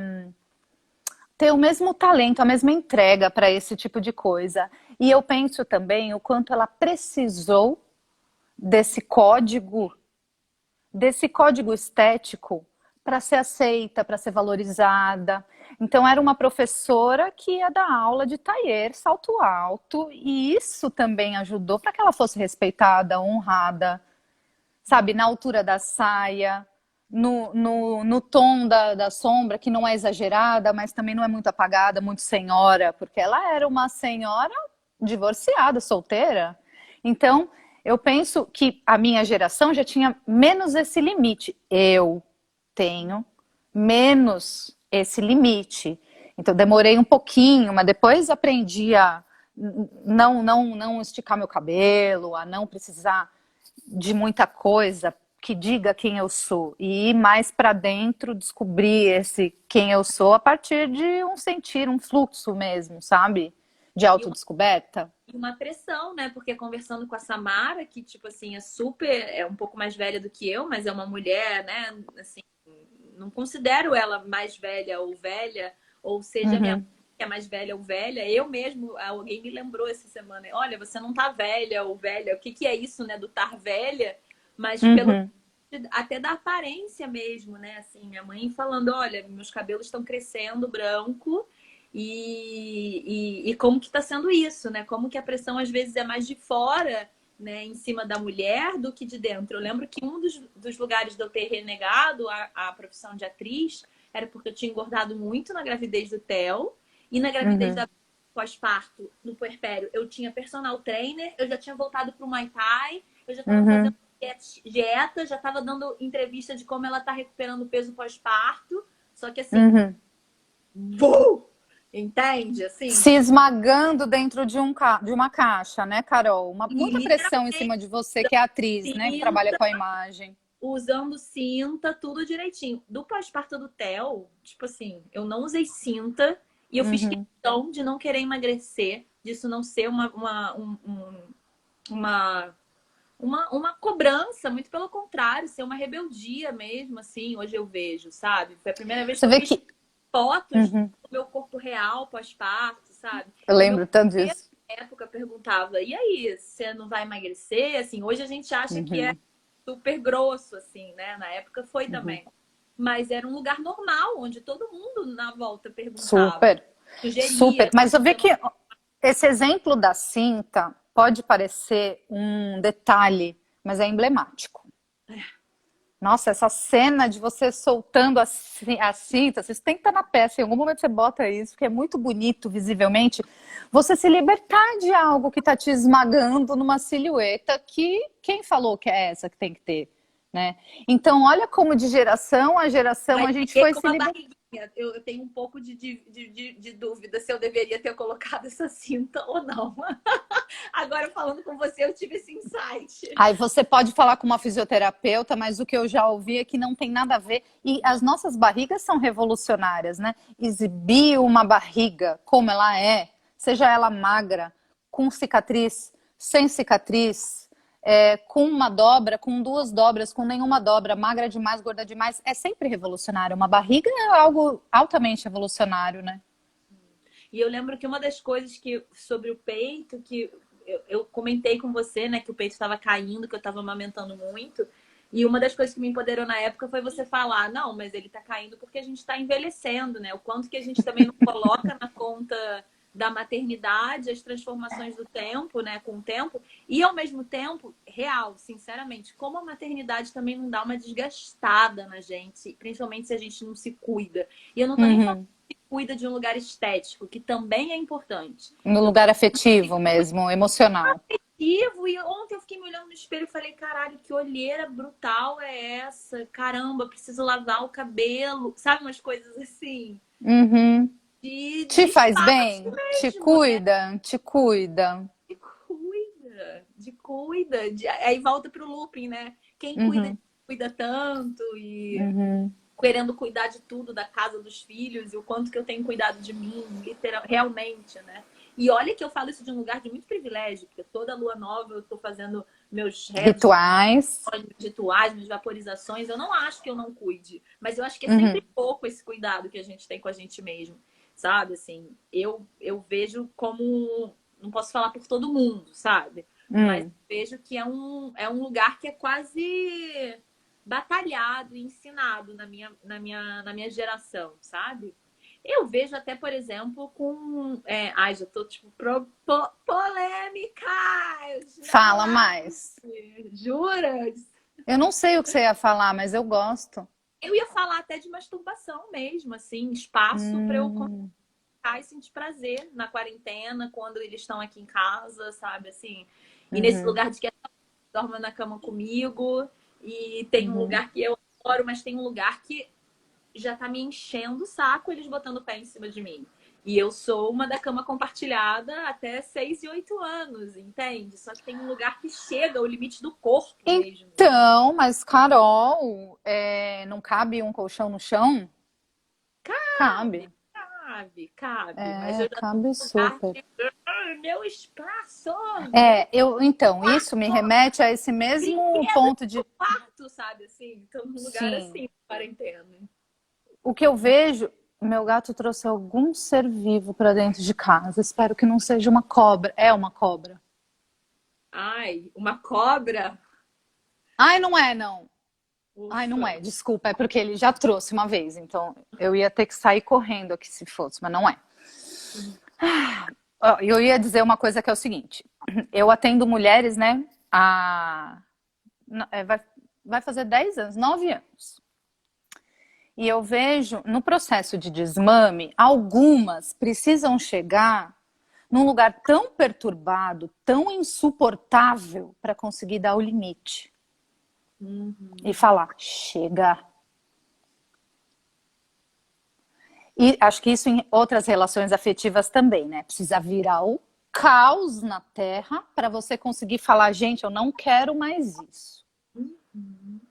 ter o mesmo talento, a mesma entrega para esse tipo de coisa. E eu penso também o quanto ela precisou desse código estético para ser aceita, para ser valorizada. Então era uma professora que ia dar aula de tailleur, salto alto, e isso também ajudou para que ela fosse respeitada, honrada, sabe, na altura da saia, no tom da sombra, que não é exagerada, mas também não é muito apagada, muito senhora, porque ela era uma senhora divorciada, solteira. Então, eu penso que a minha geração já tinha menos esse limite. Eu tenho menos esse limite. Então, demorei um pouquinho, mas depois aprendi a não esticar meu cabelo, a não precisar de muita coisa que diga quem eu sou e ir mais para dentro, descobrir esse quem eu sou a partir de um sentir, um fluxo mesmo, sabe? De E autodescoberta. uma pressão, né? Porque conversando com a Samara, que, tipo assim, é um pouco mais velha do que eu, mas é uma mulher, né? Assim, não considero ela mais velha ou velha, ou seja, minha mãe Uhum, que é mais velha ou velha. Eu mesmo, alguém me lembrou essa semana, olha, você não tá velha ou velha. O que que é isso, né? Do estar velha, mas pelo uhum. até da aparência mesmo, né? Assim, minha mãe falando, olha, meus cabelos estão crescendo branco e como que está sendo isso, né? Como que a pressão às vezes é mais de fora, né, em cima da mulher do que de dentro. Eu lembro que um dos lugares de eu ter renegado a profissão de atriz era porque eu tinha engordado muito na gravidez do Theo e na gravidez Uhum, da pós-parto, no puerpério, eu tinha personal trainer, eu já tinha voltado para o Muay Thai, eu já estava fazendo uhum, dieta, já estava dando entrevista de como ela está recuperando o peso pós-parto, só que assim, uhum. vou! Entende? Assim, Se esmagando dentro de uma caixa, né, Carol? e Muita pressão em literalmente cima de você, que é atriz, né, que trabalha cinta, com a imagem. usando cinta, tudo direitinho. Do pós-parto do Theo, tipo assim, eu não usei cinta e eu fiz Uhum, questão de não querer emagrecer, disso não ser uma, uma cobrança, muito pelo contrário, ser uma rebeldia mesmo, assim, hoje eu vejo, sabe? Foi a primeira vez você que eu vê fiz que. fotos Uhum, do meu corpo real pós-parto, sabe? eu E o meu lembro tanto parceiro, disso. na época, perguntava: e aí, você não vai emagrecer? Assim, hoje a gente acha que é Uhum. super grosso, assim, né? Na época foi Uhum. também. Mas era um lugar normal, onde todo mundo na volta perguntava, Super, super. sugeria. Mas eu vi que esse exemplo da cinta pode parecer um detalhe, mas é emblemático. Nossa, essa cena de você soltando a cinta, vocês têm que estar na peça, em algum momento você bota isso, porque é muito bonito visivelmente, você se libertar de algo que está te esmagando numa silhueta que quem falou que é essa que tem que ter, né? Então, olha como de geração a geração Mas a gente fiquei foi com se uma libertando. barriguinha. Eu tenho um pouco de dúvida se eu deveria ter colocado essa cinta ou não. Agora, falando com você, eu tive esse insight. Aí você pode falar com uma fisioterapeuta, mas o que eu já ouvi é que não tem nada a ver. E as nossas barrigas são revolucionárias, né? Exibir uma barriga como ela é, seja ela magra, com cicatriz, sem cicatriz, com uma dobra, com duas dobras, com nenhuma dobra, magra demais, gorda demais, é sempre revolucionário. Uma barriga é algo altamente revolucionário, né? E eu lembro que uma das coisas que sobre o peito, que eu comentei com você, né, que o peito estava caindo, que eu estava amamentando muito. E uma das coisas que me empoderou na época foi você falar, não, mas ele tá caindo porque a gente está envelhecendo, né? O quanto que a gente também não coloca na conta da maternidade, as transformações do tempo, né, com o tempo, e ao mesmo tempo, real, sinceramente, como a maternidade também não dá uma desgastada na gente, principalmente se a gente não se cuida. E eu não tô nem falando Uhum. que cuida de um lugar estético, que também é importante. No Eu tô lugar afetivo mesmo, emocional. afetivo. E ontem eu fiquei me olhando no espelho e falei, caralho, que olheira brutal é essa? Caramba, preciso lavar o cabelo. Sabe umas coisas assim? Uhum. De Te faz espaço bem? Te mesmo, né? cuida? Te cuida? De cuida. Aí volta pro looping, né? Quem cuida, Uhum. cuida tanto e Uhum. querendo cuidar de tudo, da casa, dos filhos, e o quanto que eu tenho cuidado de mim, literal, realmente, né? E olha que eu falo isso de um lugar de muito privilégio, porque toda lua nova eu tô fazendo meus retos, Rituais. meus rituais, minhas vaporizações. Eu não acho que eu não cuide, mas eu acho que é sempre Uhum. pouco esse cuidado que a gente tem com a gente mesmo, sabe? Assim, eu vejo como, não posso falar por todo mundo, sabe? Mas Hum. vejo que é um lugar que é quase batalhado e ensinado na minha geração, sabe? Eu vejo até, por exemplo, com. Ai, já tô tipo polêmicas na Fala mais. live. Jura? Eu não sei o que você ia falar, mas eu gosto. Eu ia falar até de masturbação mesmo, assim, espaço para eu Hum. colocar e sentir prazer na quarentena, quando eles estão aqui em casa, sabe? Assim, e nesse Uhum. lugar de que dorme na cama comigo, e tem um Uhum. lugar que eu adoro, mas tem um lugar que já tá me enchendo o saco eles botando o pé em cima de mim. E eu sou uma da cama compartilhada até 6 e 8 anos, entende? Só que tem um lugar que chega ao limite do corpo mesmo. Então, mas Carol, não cabe um colchão no chão? Cabe. Cabe, mas eu já tô Cabe no lugar super. de meu espaço, Então, isso me remete a esse mesmo brinquedo ponto de, no quarto, sabe? Assim, tô num lugar sim, assim, quarentena. o que eu vejo, meu gato trouxe algum ser vivo para dentro de casa. Espero que não seja uma cobra. É uma cobra. Ai, uma cobra? Ai, não é, não. Ai, não Ufa. é. Desculpa, é porque ele já trouxe uma vez. Então, eu ia ter que sair correndo aqui se fosse, mas não é. Ó, eu ia dizer uma coisa que é o seguinte. Eu atendo mulheres, né? Vai fazer 10 anos, 9 anos. E eu vejo no processo de desmame, algumas precisam chegar num lugar tão perturbado, tão insuportável, para conseguir dar o limite e Uhum. falar: chega. E acho que isso em outras relações afetivas também, né? Precisa virar o caos na terra para você conseguir falar: gente, eu não quero mais isso. Uhum.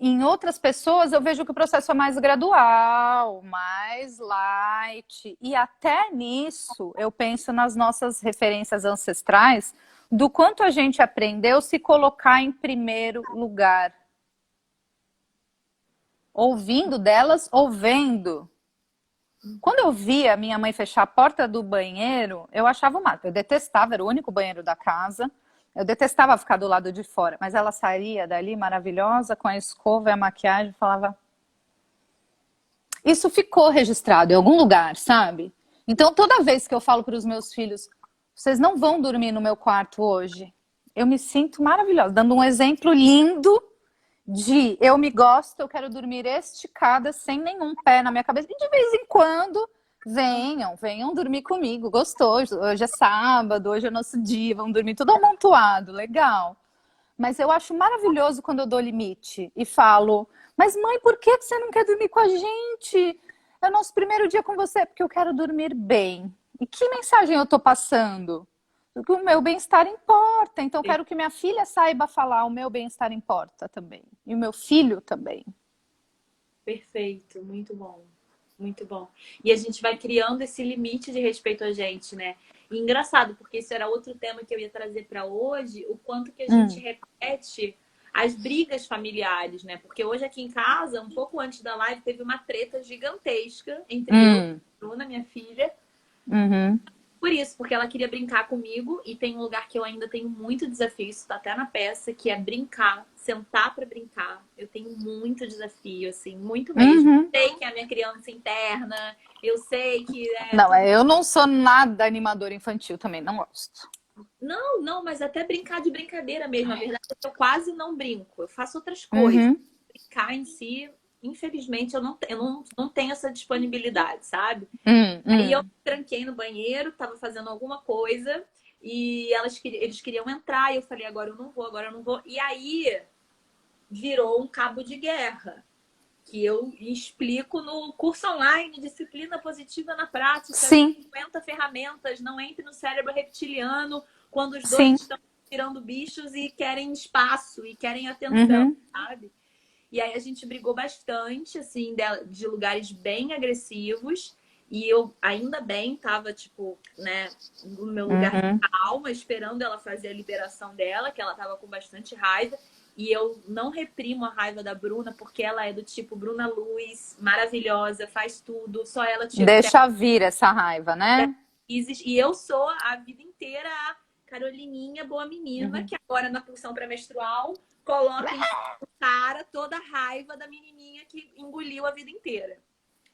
Em outras pessoas, eu vejo que o processo é mais gradual, mais light. E até nisso, eu penso nas nossas referências ancestrais, do quanto a gente aprendeu a se colocar em primeiro lugar. Ouvindo delas, ou vendo. Quando eu via minha mãe fechar a porta do banheiro, eu achava o máximo. Eu detestava, era o único banheiro da casa. Eu detestava ficar do lado de fora, mas ela saía dali maravilhosa com a escova e a maquiagem e falava. Isso ficou registrado em algum lugar, sabe? Então, toda vez que eu falo para os meus filhos, vocês não vão dormir no meu quarto hoje, eu me sinto maravilhosa, dando um exemplo lindo de eu me gosto, eu quero dormir esticada, sem nenhum pé na minha cabeça. E de vez em quando, venham dormir comigo. Gostou? Hoje é sábado, hoje é nosso dia, vamos dormir tudo amontoado, legal. Mas eu acho maravilhoso quando eu dou limite e falo, mas mãe, por que você não quer dormir com a gente? É o nosso primeiro dia com você, porque eu quero dormir bem. E que mensagem eu tô passando? Porque o meu bem-estar importa, então eu quero que minha filha saiba falar, o meu bem-estar importa também. E o meu filho também. Perfeito, muito bom. Muito bom. E a gente vai criando esse limite de respeito a gente, né? E engraçado, porque isso era outro tema que eu ia trazer para hoje, o quanto que a gente repete as brigas familiares, né? Porque hoje aqui em casa, um pouco antes da live, teve uma treta gigantesca entre eu e a Bruna, minha filha. Por isso, porque ela queria brincar comigo e tem um lugar que eu ainda tenho muito desafio, isso tá até na peça, que é brincar, sentar pra brincar. Eu tenho muito desafio, assim, muito mesmo. Eu sei que é a minha criança interna, eu sei que é... Não, eu não sou nada animadora infantil também, não gosto. Não, mas até brincar de brincadeira mesmo. A verdade é que eu quase não brinco, eu faço outras coisas. Brincar em si, infelizmente, eu não tenho essa disponibilidade, sabe? Aí eu me tranquei no banheiro, tava fazendo alguma coisa e eles queriam entrar e eu falei, agora eu não vou, agora eu não vou. E aí virou um cabo de guerra, que eu explico no curso online, Disciplina Positiva na Prática. Sim. 50 ferramentas, não entre no cérebro reptiliano quando os dois estão tirando bichos e querem espaço e querem atenção, sabe? E aí a gente brigou bastante, assim, de lugares bem agressivos. E eu, ainda bem, tava, tipo, né, no meu lugar de calma, esperando ela fazer a liberação dela, que ela tava com bastante raiva. E eu não reprimo a raiva da Bruna, porque ela é do tipo Bruna Luz, maravilhosa, faz tudo, só ela tira Deixa vir essa raiva, né? E eu sou a vida inteira a Carolininha, boa menina, que agora na pulsão pré-menstrual coloca em cara toda a raiva da menininha que engoliu a vida inteira.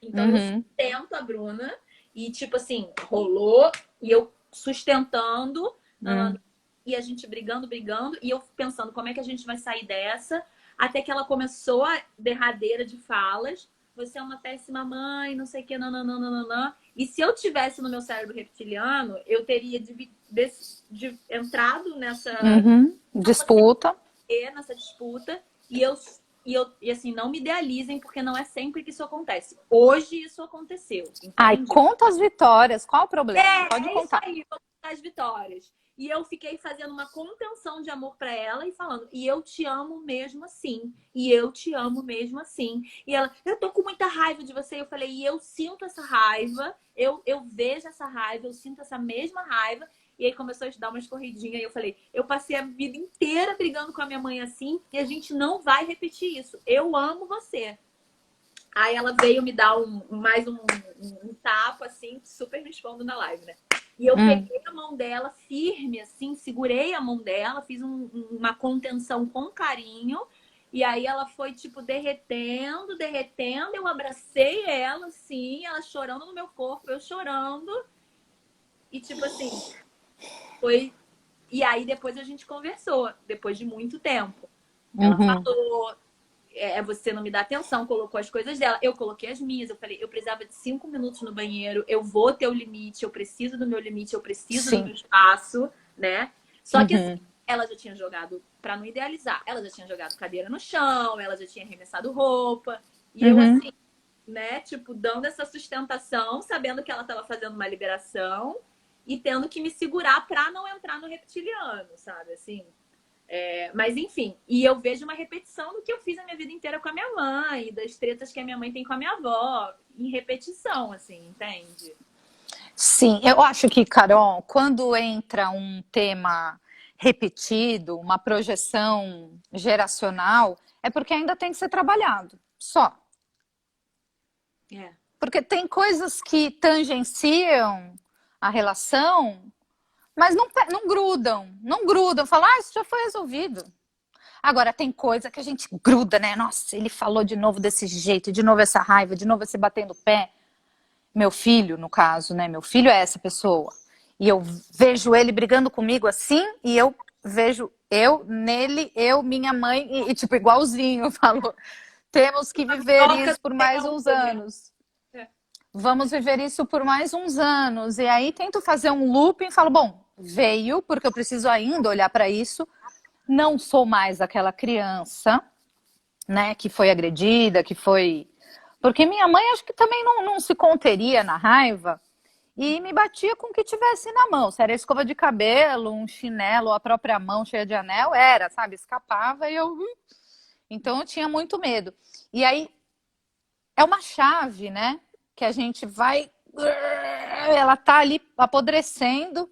Então eu sustento a Bruna e tipo assim, rolou e eu sustentando e a gente brigando e eu pensando como é que a gente vai sair dessa, até que ela começou a derradeira de falas. Você é uma péssima mãe, não sei o que, nananana. E se eu tivesse no meu cérebro reptiliano, eu teria entrado nessa disputa. Nessa disputa. E assim, não me idealizem, porque não é sempre que isso acontece. Hoje isso aconteceu. Entende? Ai, conta as vitórias. Qual o problema? Pode contar. Isso aí, vou contar as vitórias. E eu fiquei fazendo uma contenção de amor para ela e falando, e eu te amo mesmo assim. E eu te amo mesmo assim. E ela, eu tô com muita raiva de você. Eu falei, e eu sinto essa raiva, eu vejo essa raiva, eu sinto essa mesma raiva. E aí começou a dar uma escorridinha. E eu falei, eu passei a vida inteira brigando com a minha mãe assim, e a gente não vai repetir isso. Eu amo você. Aí ela veio me dar mais um tapa, assim, super me expondo na live, né? E eu peguei a mão dela firme, assim, segurei a mão dela, fiz uma contenção com carinho. E aí ela foi, tipo, derretendo. Eu abracei ela, assim, ela chorando no meu corpo, eu chorando. E, tipo assim, foi... E aí depois a gente conversou, depois de muito tempo. Ela falou... você não me dá atenção, colocou as coisas dela. Eu coloquei as minhas. Eu falei, eu precisava de 5 minutos no banheiro. Eu vou ter o limite. Eu preciso do meu limite. Eu preciso do meu espaço, né? Só que assim, ela já tinha jogado, pra não idealizar, ela já tinha jogado cadeira no chão. Ela já tinha arremessado roupa. E eu assim, né? Tipo, dando essa sustentação, sabendo que ela tava fazendo uma liberação. E tendo que me segurar pra não entrar no reptiliano, sabe? Assim... mas enfim, e eu vejo uma repetição do que eu fiz a minha vida inteira com a minha mãe, das tretas que a minha mãe tem com a minha avó, em repetição, assim, entende? Sim, eu acho que, Carol, quando entra um tema repetido, uma projeção geracional, é porque ainda tem que ser trabalhado, só. Porque tem coisas que tangenciam a relação, Mas não grudam, não grudam. Falam, isso já foi resolvido. Agora, tem coisa que a gente gruda, né? Nossa, ele falou de novo desse jeito, de novo essa raiva, de novo esse batendo o pé. Meu filho, no caso, né? Meu filho é essa pessoa. E eu vejo ele brigando comigo assim, e eu vejo eu nele, minha mãe, tipo, igualzinho, falou. Temos que viver Troca isso do por mais tempo, uns né? anos. Vamos viver isso por mais uns anos. E aí tento fazer um looping e falo, bom, veio, porque eu preciso ainda olhar para isso. Não sou mais aquela criança, né, que foi agredida, que foi. Porque minha mãe acho que também não se conteria na raiva e me batia com o que tivesse na mão. Se era escova de cabelo, um chinelo, a própria mão cheia de anel, era, sabe? Escapava e eu. Então eu tinha muito medo. E aí é uma chave, né? Que a gente vai. Ela tá ali apodrecendo,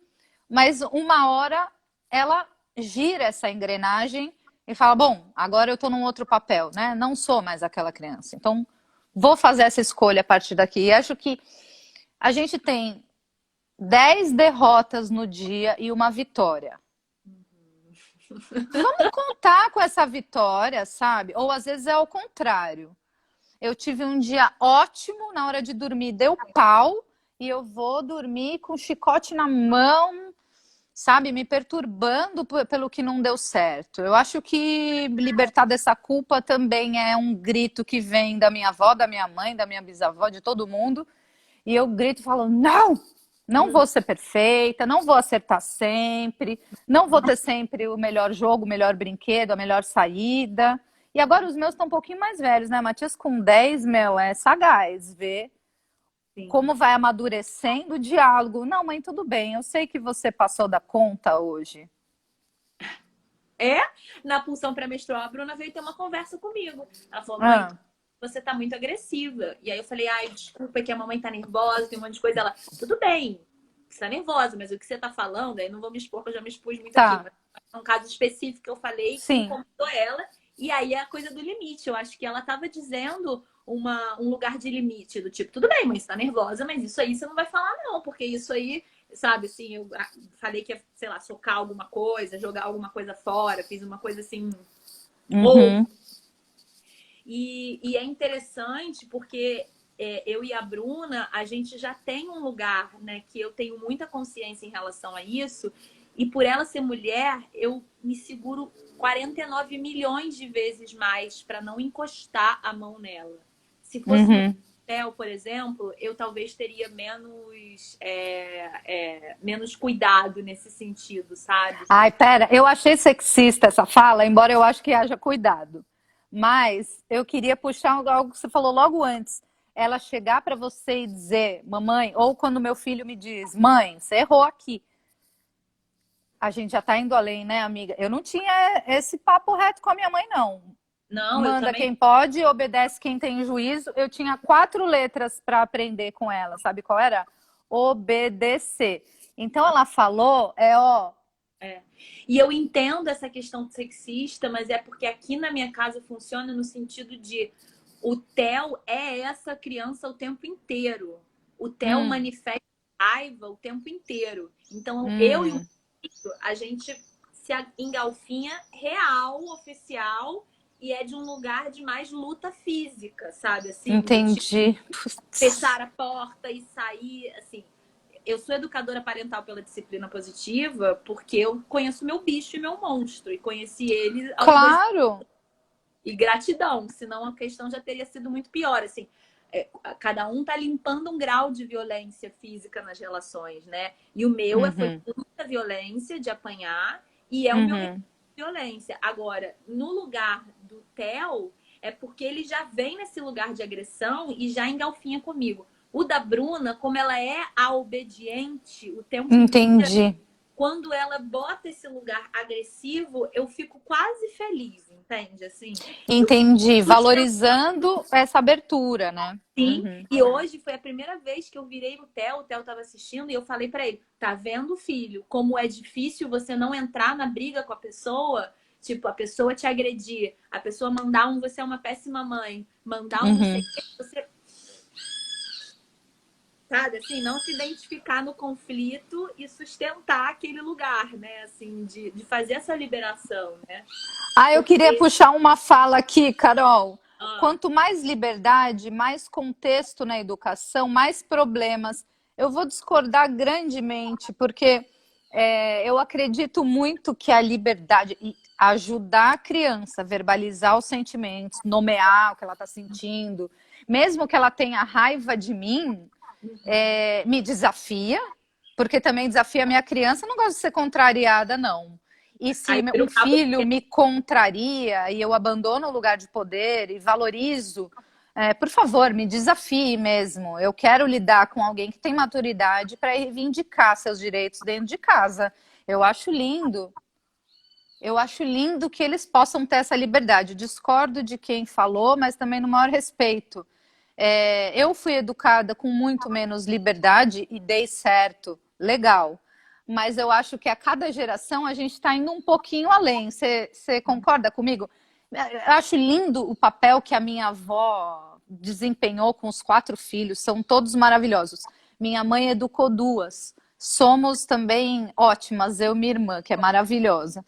mas uma hora ela gira essa engrenagem e fala: bom, agora eu tô num outro papel, né? Não sou mais aquela criança. Então, vou fazer essa escolha a partir daqui. E acho que a gente tem 10 derrotas no dia e uma vitória. Vamos contar com essa vitória, sabe? Ou às vezes é o contrário. Eu tive um dia ótimo, na hora de dormir deu pau e eu vou dormir com o chicote na mão, sabe? Me perturbando pelo que não deu certo. Eu acho que libertar dessa culpa também é um grito que vem da minha avó, da minha mãe, da minha bisavó, de todo mundo. E eu grito e falo: não! Não vou ser perfeita, não vou acertar sempre, não vou ter sempre o melhor jogo, o melhor brinquedo, a melhor saída. E agora os meus estão um pouquinho mais velhos, né? Matias com 10, meu, é sagaz ver Sim. como vai amadurecendo o diálogo. Não, mãe, tudo bem, eu sei que você passou da conta hoje. É, na pulsão pré-menstrual, a Bruna veio ter uma conversa comigo. Ela falou, mãe, Ah, você tá muito agressiva. E aí eu falei, ai, desculpa, é que a mamãe tá nervosa, tem um monte de coisa. Ela, tudo bem, você tá nervosa, mas o que você tá falando, aí não vou me expor, porque eu já me expus muito aqui. tá, Mas é um caso específico que eu falei que sim, incomodou ela. E aí é a coisa do limite. Eu acho que ela tava dizendo um lugar de limite, do tipo, tudo bem, mãe, você tá nervosa, mas isso aí você não vai falar, não, porque isso aí sabe, assim, eu falei que ia, sei lá, socar alguma coisa, jogar alguma coisa fora, fiz uma coisa assim. Ou. uhum, E é interessante porque eu e a Bruna, a gente já tem um lugar, né, que eu tenho muita consciência em relação a isso. E por ela ser mulher, eu me seguro 49 milhões de vezes mais para não encostar a mão nela. Se fosse no uhum. hotel, por exemplo, eu talvez teria menos cuidado nesse sentido, sabe? Ai, pera, eu achei sexista essa fala, embora eu acho que haja cuidado. Mas eu queria puxar algo que você falou logo antes. Ela chegar para você e dizer, mamãe, ou quando meu filho me diz, mãe, você errou aqui. A gente já tá indo além, né, amiga? Eu não tinha esse papo reto com a minha mãe, não. Não, eu Manda também. quem pode, obedece quem tem juízo. Eu tinha 4 letras para aprender com ela. Sabe qual era? Obedecer. Então ela falou, ó, É. E eu entendo essa questão sexista, mas é porque aqui na minha casa funciona no sentido de o Theo é essa criança o tempo inteiro. O Theo hum, manifesta raiva o tempo inteiro. Então, eu e o hum, filho, a gente se engalfinha real, oficial, e é de um lugar de mais luta física, sabe? Assim, do tipo entendi. fechar a porta e sair, assim eu sou educadora parental pela disciplina positiva porque eu conheço meu bicho e meu monstro. E conheci ele aos 2 Claro. e gratidão, senão a questão já teria sido muito pior. Assim, cada um tá limpando um grau de violência física nas relações, né? E o meu foi Uhum, muita violência de apanhar e é o meu mecanismo uhum. de violência. Agora, no lugar do Theo, é porque ele já vem nesse lugar de agressão e já engalfinha comigo. O da Bruna, como ela é a obediente o tempo inteiro, Entendi. quando ela bota esse lugar agressivo, eu fico quase feliz, entende? Assim, eu fico Entendi. sustentando. Valorizando essa abertura, né? Sim, Uhum. e hoje foi a primeira vez que eu virei o Theo tava assistindo e eu falei pra ele: tá vendo, filho, como é difícil você não entrar na briga com a pessoa? Tipo, a pessoa te agredir, a pessoa mandar você é uma péssima mãe, mandar não sei Uhum. o que, você sabe, assim, não se identificar no conflito e sustentar aquele lugar, né, assim, de fazer essa liberação, né? Ah, eu queria Porque, puxar uma fala aqui, Carol. ah, Quanto mais liberdade, mais contexto na educação, mais problemas. Eu vou discordar grandemente, porque eu acredito muito que a liberdade e ajudar a criança a verbalizar os sentimentos, nomear o que ela está sentindo, mesmo que ela tenha raiva de mim, me desafia, porque também desafia a minha criança. Eu não gosto de ser contrariada, não. E se aí vira um um cabo de filho guerra. me contraria e eu abandono o lugar de poder e valorizo, por favor, me desafie mesmo. Eu quero lidar com alguém que tem maturidade para reivindicar seus direitos dentro de casa. Eu acho lindo. Eu acho lindo que eles possam ter essa liberdade. Discordo de quem falou, mas também no maior respeito. Eu fui educada com muito menos liberdade e dei certo, legal. Mas eu acho que a cada geração a gente está indo um pouquinho além. Você concorda comigo? Eu acho lindo o papel que a minha avó desempenhou com os 4 filhos, são todos maravilhosos. Minha mãe educou 2. Somos também ótimas, eu e minha irmã, que é maravilhosa,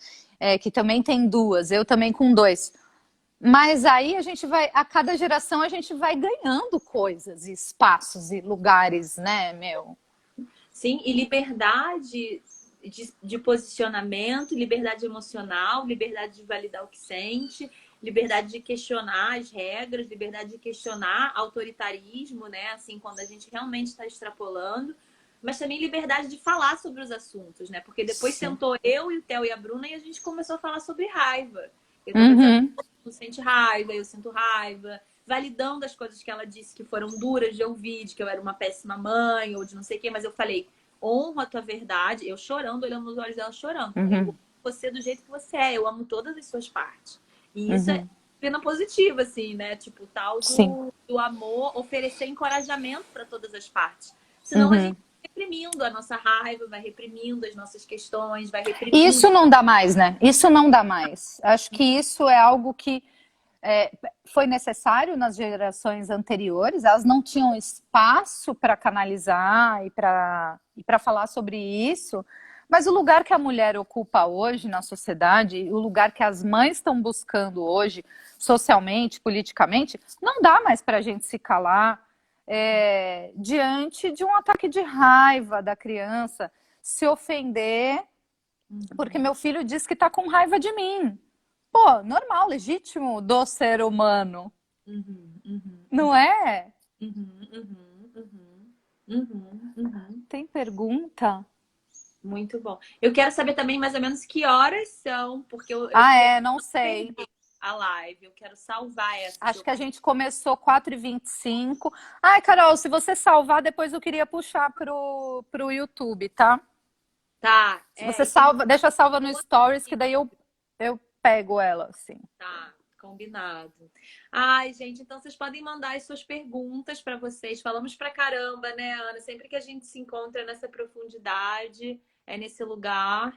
que também tem 2, eu também com 2. Mas aí a gente vai, a cada geração a gente vai ganhando coisas, espaços e lugares, né, meu? Sim, e liberdade de posicionamento, liberdade emocional, liberdade de validar o que sente, liberdade de questionar as regras, liberdade de questionar autoritarismo, né? Assim, quando a gente realmente está extrapolando, mas também liberdade de falar sobre os assuntos, né? Porque depois Sim. sentou eu e o Theo e a Bruna e a gente começou a falar sobre raiva. Eu tava dizendo, Uhum. tu sente raiva, eu sinto raiva, validando as coisas que ela disse que foram duras de ouvir, de que eu era uma péssima mãe ou de não sei o quê, mas eu falei, honro a tua verdade, eu chorando, olhando nos olhos dela, chorando. Falei, eu Uhum. amo você do jeito que você é, eu amo todas as suas partes. E isso é Uhum. pena positiva, assim, né? Tipo, o tal Sim. do amor, oferecer encorajamento para todas as partes. Senão a gente Uhum. vai reprimindo a nossa raiva, vai reprimindo as nossas questões, vai E reprimindo. isso não dá mais, né? Isso não dá mais. Acho que isso é algo que é, foi necessário nas gerações anteriores, elas não tinham espaço para canalizar e para falar sobre isso, mas o lugar que a mulher ocupa hoje na sociedade, o lugar que as mães estão buscando hoje, socialmente, politicamente, não dá mais para a gente se calar diante de um ataque de raiva da criança, se ofender, porque meu filho diz que está com raiva de mim. Pô, normal, legítimo do ser humano, Uhum, uhum, não é? uhum, uhum, uhum, uhum, uhum. Tem pergunta? Muito bom. Eu quero saber também mais ou menos que horas são, porque eu Ah, quero não não sei. perder a live. Eu quero salvar essa. Acho que a gente começou 4h25. Ai, Carol, se você salvar, depois eu queria puxar pro YouTube, tá? Tá, Se você e tem salva, deixa salva no Stories, que daí eu pego ela, assim. tá, combinado. Ai, gente, então vocês podem mandar as suas perguntas para vocês. Falamos pra caramba, né, Ana? Sempre que a gente se encontra nessa profundidade, é nesse lugar.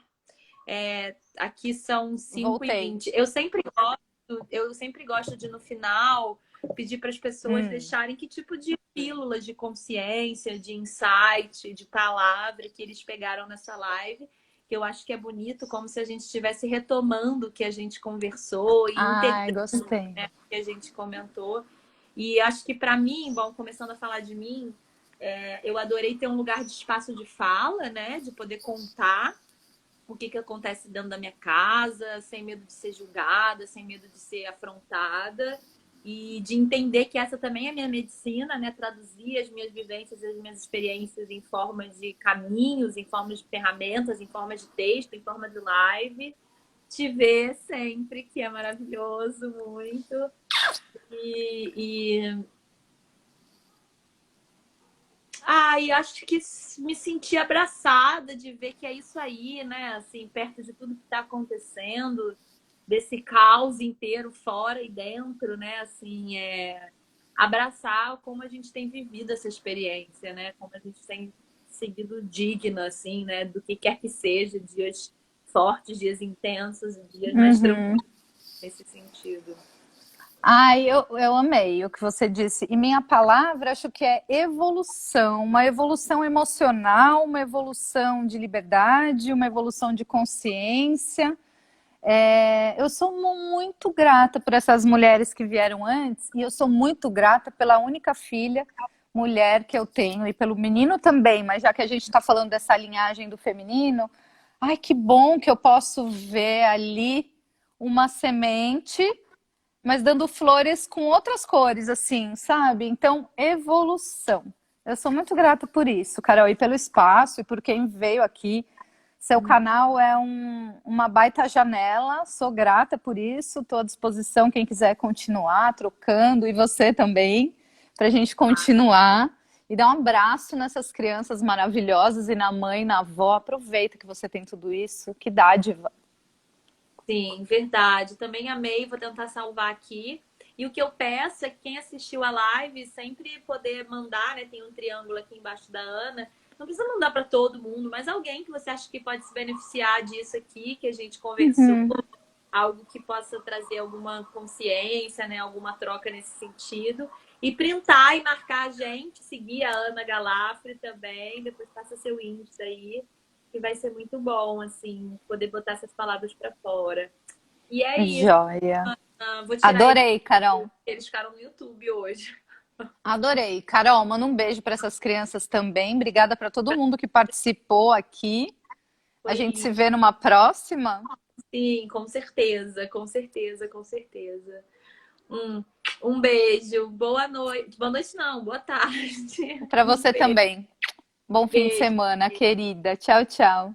Aqui são 5 e Voltei. 20 eu sempre gosto de, no final, pedir para as pessoas deixarem que tipo de pílulas de consciência, de insight, de palavra que eles pegaram nessa live. Que eu acho que é bonito, como se a gente estivesse retomando o que a gente conversou e Ai, integrando, gostei. né, o que a gente comentou. E acho que para mim, bom, começando a falar de mim, eu adorei ter um lugar de espaço de fala, né? De poder contar o que acontece dentro da minha casa, sem medo de ser julgada, sem medo de ser afrontada e de entender que essa também é a minha medicina, né? Traduzir as minhas vivências, as minhas experiências em formas de caminhos, em formas de ferramentas, em formas de texto, em forma de live. Te ver sempre, que é maravilhoso, muito. E e acho que me senti abraçada de ver que é isso aí, né? Assim, perto de tudo que está acontecendo, desse caos inteiro, fora e dentro, né? Assim, abraçar como a gente tem vivido essa experiência, né? Como a gente tem seguido digna, assim, né? Do que quer que seja, dias fortes, dias intensos, dias mais Uhum. tranquilos nesse sentido. Ai, eu amei o que você disse. E minha palavra, acho que é evolução, uma evolução emocional, uma evolução de liberdade, uma evolução de consciência. Eu sou muito grata por essas mulheres que vieram antes, e eu sou muito grata pela única filha mulher que eu tenho, e pelo menino também, mas já que a gente está falando dessa linhagem do feminino, ai, que bom que eu posso ver ali uma semente, mas dando flores com outras cores, assim, sabe? Então, evolução. Eu sou muito grata por isso, Carol, e pelo espaço, e por quem veio aqui. Seu canal é uma baita janela, sou grata por isso, estou à disposição, quem quiser continuar trocando, e você também, para a gente continuar. E dar um abraço nessas crianças maravilhosas, e na mãe, na avó. Aproveita que você tem tudo isso, que dádiva. Sim, verdade. Também amei, vou tentar salvar aqui. E o que eu peço é que quem assistiu a live sempre poder mandar, né? Tem um triângulo aqui embaixo da Ana. Não precisa mandar para todo mundo, mas alguém que você acha que pode se beneficiar disso aqui, que a gente conversou, Uhum. algo que possa trazer alguma consciência, né? Alguma troca nesse sentido. E printar e marcar a gente, seguir a Ana Galafre também, depois passa seu índice aí, que vai ser muito bom, assim, poder botar essas palavras para fora. E é isso. Joia. Vou tirar Adorei, Carol. eles ficaram no YouTube hoje. Adorei. Carol, manda um beijo para essas crianças também. Obrigada para todo mundo que participou aqui. A Foi gente se isso. vê numa próxima. Sim, com certeza, com certeza, com certeza. Um, um beijo, boa noite. Boa noite não, boa tarde. Para Um você também. Bom fim de beijo. semana, querida. Tchau, tchau.